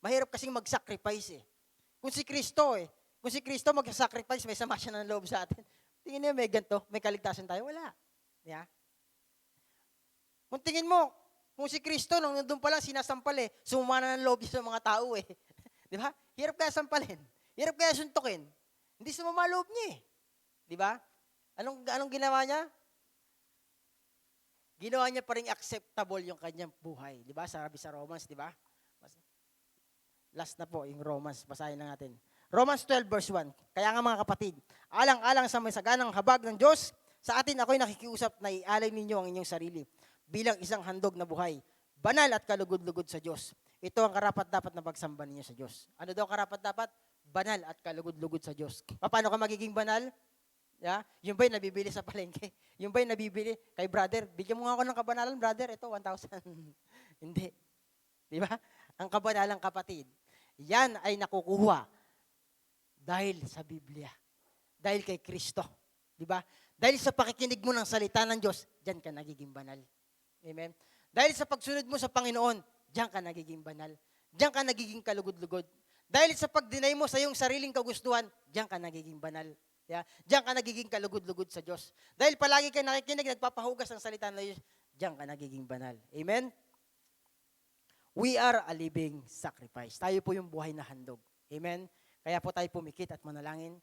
mahirap kasing mag-sacrifice eh. Kung si Kristo mag-sacrifice, may sama siya ng loob sa atin. Tingin niyo, may ganito, may kaligtasan tayo? Wala. Yeah? Kung tingin mo, kung si Kristo, nung nandun pa lang, sinasampal eh, sumumana ng loob niya sa mga tao eh. Di ba? Hirap kaya sampalin. Hirap kaya suntukin. Hindi sumama loob niya eh. Di ba? Anong ginawa niya? ginawa niya pa rin acceptable yung kanyang buhay. Di ba? Sabi sa Romans, di ba? Last na po, yung Romans. Basahin lang natin. Romans 12 verse 1. Kaya nga mga kapatid, alang-alang sa may saganang habag ng Diyos, sa atin ako'y nakikiusap na ialay ninyo ang inyong sarili bilang isang handog na buhay, banal at kalugod-lugod sa Diyos. Ito ang karapat-dapat na pagsamba ninyo sa Diyos. Ano daw karapat-dapat? Banal at kalugod-lugod sa Diyos. Paano ka magiging banal? Yeah? Yung ba'y nabibili sa palengke? Yung ba'y nabibili kay brother? Bigyan mo nga ako ng kabanalan, brother. Ito, 1,000. Hindi. Di ba? Ang kabanalang kapatid, yan ay nakukuha dahil sa Biblia. Dahil kay Kristo. Di ba? Dahil sa pakikinig mo ng salita ng Diyos, diyan ka nagiging banal. Amen? Dahil sa pagsunod mo sa Panginoon, diyan ka nagiging banal. Diyan ka nagiging kalugod-lugod. Dahil sa pag-deny mo sa iyong sariling kagustuhan, diyan ka nagiging banal. Yeah? Diyan ka nagiging kalugod-lugod sa Diyos. Dahil palagi ka nakikinig, nagpapahugas ng salita ng Diyos, diyan ka nagiging banal. Amen? We are a living sacrifice. Tayo po yung buhay na handog. Amen? Kaya po tayo pumikit at manalangin.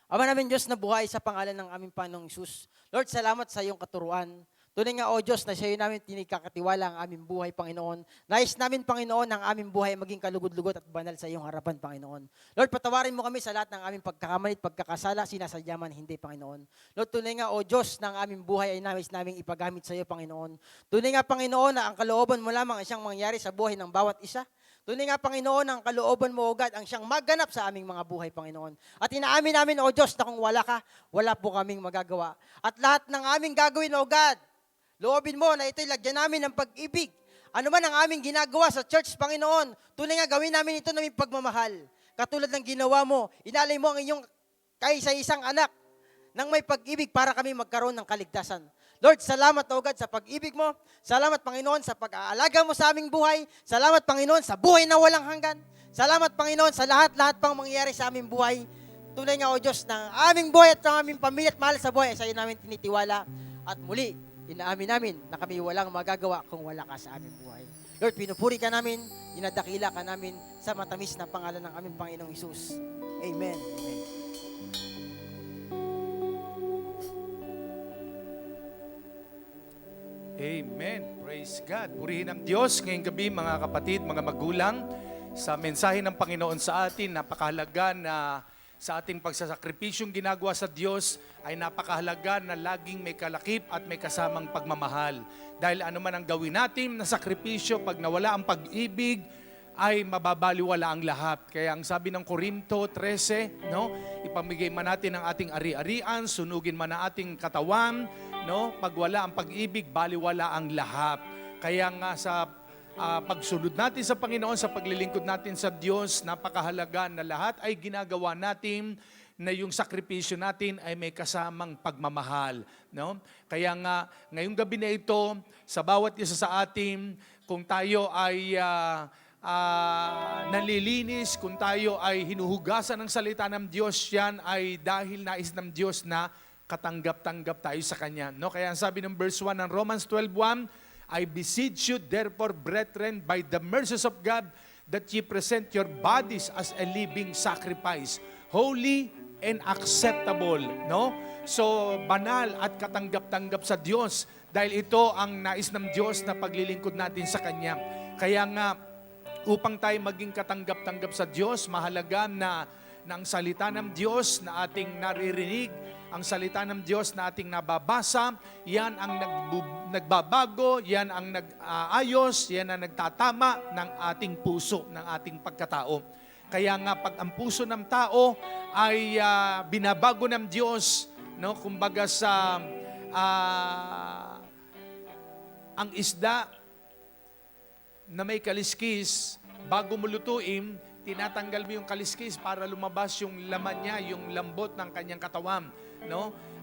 Ama namin Diyos na buhay sa pangalan ng aming Panginoong Isus. Lord, salamat sa iyong katuruan. Tunay nga, O Diyos, na sa iyo namin tinikakatiwala ang aming buhay, Panginoon. Nais namin, Panginoon, ang aming buhay maging kalugod-lugot at banal sa iyong harapan, Panginoon. Lord, patawarin mo kami sa lahat ng aming pagkakamali at pagkakasala, sinasadya man hindi, Panginoon. Lord, tunay nga, O Diyos, na ang aming buhay ay nais naming ipagamit sa iyo, Panginoon. Tunay nga, Panginoon, na ang kalooban mo lamang ang siyang mangyari sa buhay ng bawat isa. Tunay nga, Panginoon, ang kalooban mo, O God, ang siyang maganap sa aming mga buhay, Panginoon. At inaamin namin, O Diyos, na kung wala ka, wala po kaming magagawa. At lahat ng aming gagawin, O God, loobin mo na ito'y lagyan namin ng pag-ibig. Ano man ang aming ginagawa sa church, Panginoon, tunay nga gawin namin ito ng pagmamahal. Katulad ng ginawa mo, inalay mo ang inyong kaisa-isang anak nang may pag-ibig para kami magkaroon ng kaligtasan. Lord, salamat, O God, sa pag-ibig mo. Salamat, Panginoon, sa pag-aalaga mo sa aming buhay. Salamat, Panginoon, sa buhay na walang hanggan. Salamat, Panginoon, sa lahat-lahat pang mangyayari sa aming buhay. Tunay nga, O Diyos, ng aming buhay at ng aming pamilya at mahal sa buhay, sa iyo namin tinitiwala. At muli, inaamin namin na kami walang magagawa kung wala ka sa aming buhay. Lord, pinupuri ka namin, dinadakila ka namin sa matamis na pangalan ng aming Panginoong Isus. Amen. Amen. Amen. Praise God. Purihin ang Diyos ngayong gabi, mga kapatid, mga magulang. Sa mensahe ng Panginoon sa atin, napakahalaga na sa ating pagsasakripisyong ginagawa sa Diyos ay napakahalaga na laging may kalakip at may kasamang pagmamahal. Dahil ano man ang gawin natin na sakripisyo, pag nawala ang pag-ibig, ay mababaliwala ang lahat. Kaya ang sabi ng Korinto 13, ipamigay man natin ang ating ari-arian, sunugin man ang ating katawan, pag wala ang pag-ibig, baliwala ang lahat. Kaya nga sa pagsunod natin sa Panginoon, sa paglilingkod natin sa Diyos, napakahalaga na lahat ay ginagawa natin na yung sakripisyo natin ay may kasamang pagmamahal. Kaya nga, ngayong gabi na ito, sa bawat isa sa atin, kung tayo ay nalilinis, kung tayo ay hinuhugasan ng salita ng Diyos, yan ay dahil nais ng Diyos na katanggap-tanggap tayo sa Kanya. Kaya ang sabi ng verse 1 ng Romans 12:1, I beseech you therefore, brethren, by the mercies of God, that ye present your bodies as a living sacrifice, holy and acceptable. So, banal at katanggap-tanggap sa Diyos, dahil ito ang nais ng Diyos na paglilingkod natin sa Kanya. Kaya nga, upang tayo maging katanggap-tanggap sa Diyos, mahalaga na ang salita ng Diyos na ating naririnig, ang salita ng Diyos na ating nababasa, yan ang nagbabago, yan ang nag-aayos, yan ang nagtatama ng ating puso, ng ating pagkatao. Kaya nga pag ang puso ng tao ay binabago ng Diyos, kumbaga sa ang isda na may kaliskis, bago mo lutuin, tinatanggal mo yung kaliskis para lumabas yung laman niya, yung lambot ng kanyang katawan.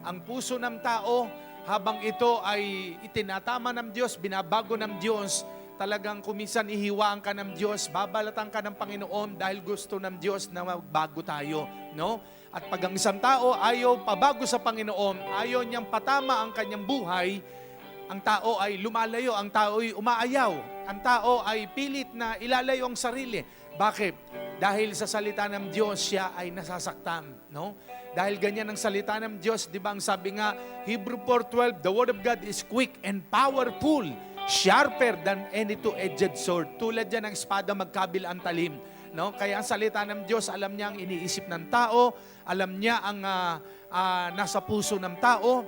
Ang puso ng tao, habang ito ay itinatama ng Diyos, binabago ng Diyos, talagang kumisan ihiwaan ka ng Diyos, babalatan ka ng Panginoon dahil gusto ng Diyos na magbago tayo. At pag ang isang tao ayaw pabago sa Panginoon, ayaw niyang patama ang kanyang buhay, ang tao ay lumalayo, ang tao ay umaayaw, ang tao ay pilit na ilalayo ang sarili. Bakit? dahil sa salita ng Diyos, siya ay nasasaktan. No? Dahil ganyan ang salita ng Diyos, di ba ang sabi nga, Hebrew 4:12, the word of God is quick and powerful, sharper than any two-edged sword. Tulad yan ng espada magkabilang talim. No? Kaya ang salita ng Diyos, alam niya ang iniisip ng tao, alam niya ang nasa puso ng tao,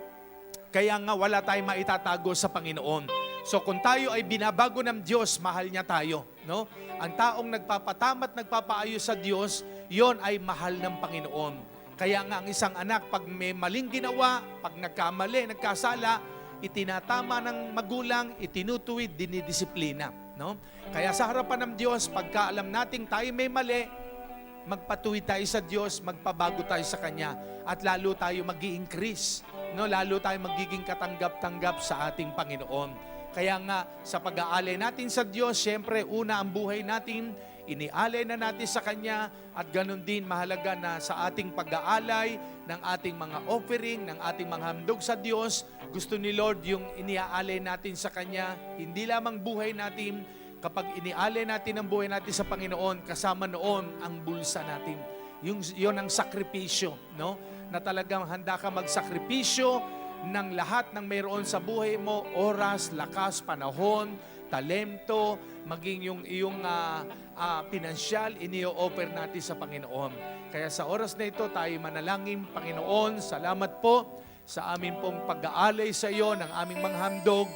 kaya nga wala tayong maitatago sa Panginoon. So kung tayo ay binabago ng Diyos, mahal niya tayo. No? Ang taong nagpapatama at nagpapaayos sa Diyos, yon ay mahal ng Panginoon. Kaya nga ang isang anak, pag may maling ginawa, pag nagkamali, nagkasala, itinatama ng magulang, itinutuwid, dinidisiplina. No? Kaya sa harapan ng Diyos, pagka alam nating tayo may mali, magpatuwid tayo sa Diyos, magpabago tayo sa Kanya, at lalo tayo mag-i-increase. No? Lalo tayo magiging katanggap-tanggap sa ating Panginoon. Kaya nga, sa pag-aalay natin sa Diyos, syempre, una ang buhay natin, inialay na natin sa Kanya, at ganun din mahalaga na sa ating pag-aalay ng ating mga offering, ng ating mga handog sa Diyos, gusto ni Lord yung iniaalay natin sa Kanya, hindi lamang buhay natin, kapag inialay natin ang buhay natin sa Panginoon, kasama noon ang bulsa natin. Yun ang sakripisyo, no? Na talagang handa ka magsakripisyo ng lahat ng mayroon sa buhay mo, oras, lakas, panahon, talento, maging yung iyong pinansyal, inio-offer natin sa Panginoon. Kaya sa oras na ito, tayo manalangin, Panginoon, salamat po sa amin pong pag-aalay sa iyo ng aming mga handog.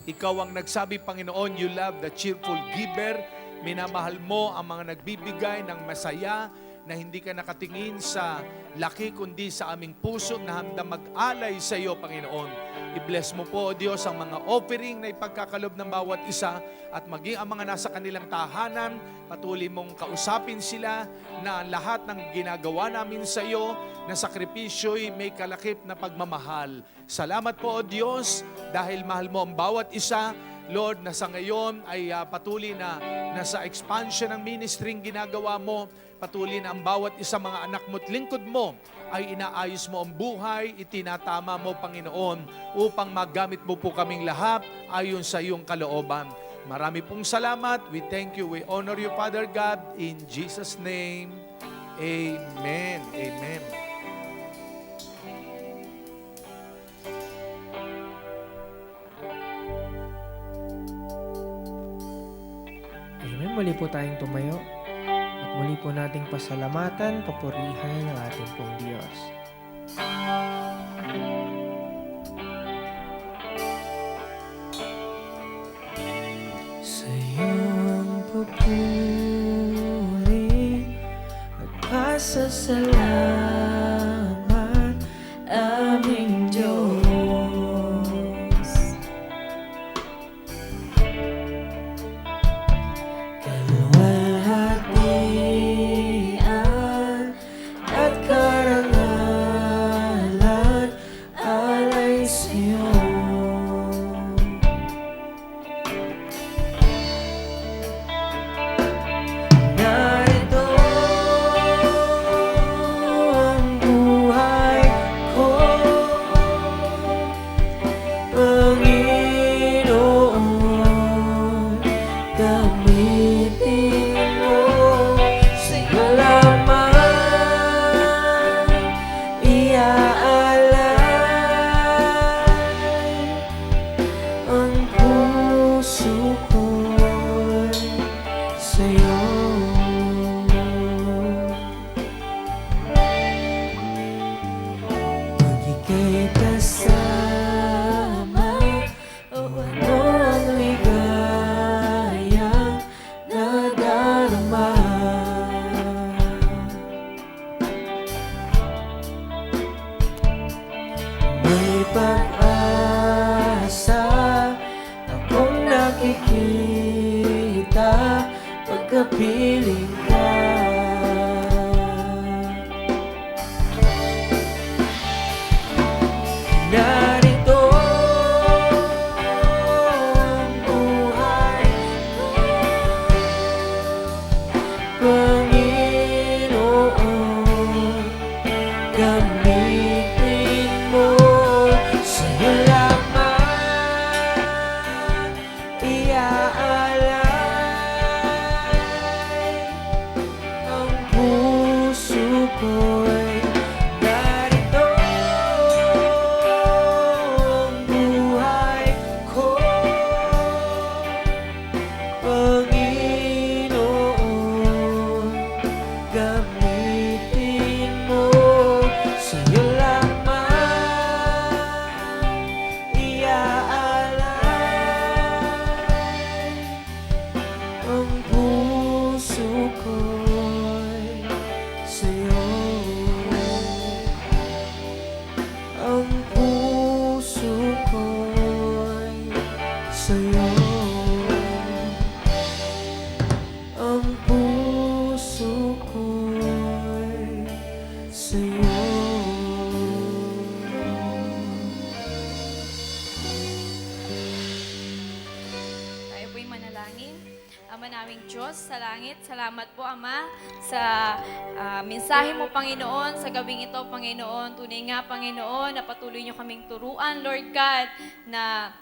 Ikaw ang nagsabi, Panginoon, you love the cheerful giver. Minamahal mo ang mga nagbibigay ng masaya, na hindi ka nakatingin sa laki kundi sa aming puso na handang mag-alay sa iyo, Panginoon. I-bless mo po, O Diyos, ang mga offering na ipagkakalob ng bawat isa, at maging ang mga nasa kanilang tahanan, patuloy mong kausapin sila na lahat ng ginagawa namin sa iyo na sakripisyo'y may kalakip na pagmamahal. Salamat po, O Diyos, dahil mahal mo ang bawat isa. Lord, na sa ngayon ay patuloy na nasa expansion ng ministry ginagawa mo, patuloy na ang bawat isa mga anak mo at lingkod mo ay inaayos mo ang buhay, itinatama mo, Panginoon, upang magamit mo po kaming lahat ayon sa iyong kalooban. Marami pong salamat. We thank you. We honor you, Father God. In Jesus' name, Amen. Amen. Amen. Muli po tayong tumayo. At muli po nating pasalamatan, papurihan ang ating pong Diyos. Sa iyong papuri at pasasalamat, aming Diyos. Kaluwalhatian at karangalan alay sa iyo. Narito ang buhay ko, Panginoon, gamitin mo sa iyo lamang iaalay ang puso ko'y sa iyo. Pag ika'y kasama, o ano ang ligayang nadarama. May pag-asa akong nakikita pagkapiling ka. Narito ang buhay ko, Panginoon, gamitin mo sa iyo lamang iaalay ko'y narito. Ang buhay ko, Panginoon, gamitin mo. Sa'yo lamang iaalay ang puso ko'y sa'yo. Ang puso ko'y sa'yo. Ang puso ko'y sa'yo. Tayo po'y manalangin. Ama naming Diyos sa langit, salamat po Ama sa mensahe mo Panginoon, sa gabing ito Panginoon. Tunay nga Panginoon na patuloy niyo kaming turuan Lord God na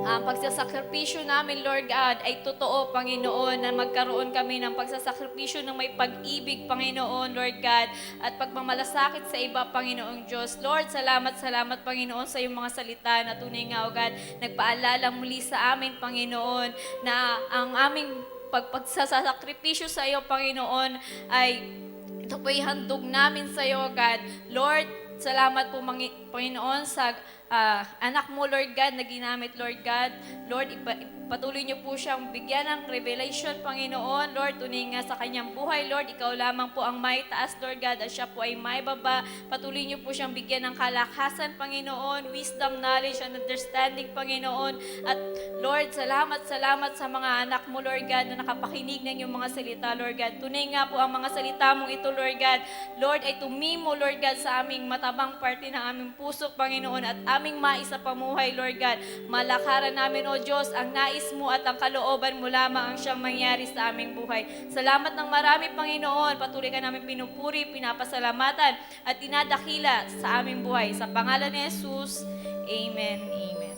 ang pagsasakripisyo namin, Lord God, ay totoo, Panginoon, na magkaroon kami ng pagsasakripisyo ng may pag-ibig, Panginoon, Lord God, at pagmamalasakit sa iba, Panginoong Diyos. Lord, salamat, Panginoon, sa iyong mga salita na tunay nga, O God, nagpaalala muli sa amin, Panginoon, na ang aming pagsasakripisyo sa iyo, Panginoon, ay ito po'y handog namin sa iyo, God. Lord, salamat po, Panginoon, sa anak mo, Lord God, na ginamit, Lord God. Lord, patuloy niyo po siyang bigyan ng revelation, Panginoon. Lord, tunay nga sa kanyang buhay, Lord, ikaw lamang po ang may taas, Lord God, at siya po ay may baba. Patuloy niyo po siyang bigyan ng kalakasan, Panginoon, wisdom, knowledge, and understanding, Panginoon. At Lord, salamat sa mga anak mo, Lord God, na nakapakinig ng iyong mga salita, Lord God. Tunay nga po ang mga salita mong ito, Lord God. Lord, ay tumimo, Lord God, sa aming matabang parte ng aming puso, Panginoon, at aming maisa pamuhay, Lord God. Malakaran namin, O Diyos, ang nais mo at ang kalooban mo lamang ang siyang mangyari sa aming buhay. Salamat ng marami, Panginoon. Patuloy ka namin pinupuri, pinapasalamatan, at dinadakila sa aming buhay. Sa pangalan ni Jesus, Amen. Amen.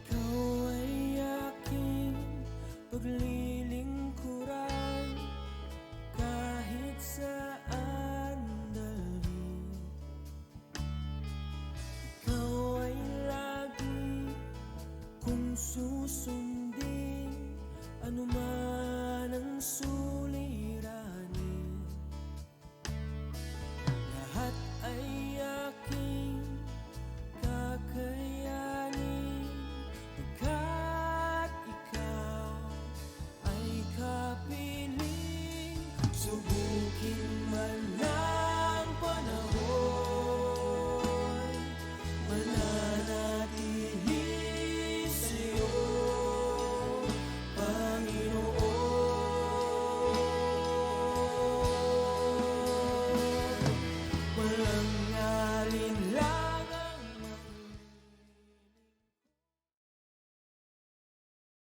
Ikaw ay aking paglilingkuran kahit saan dalhin. Ikaw ay lagi kong susundin anuman ang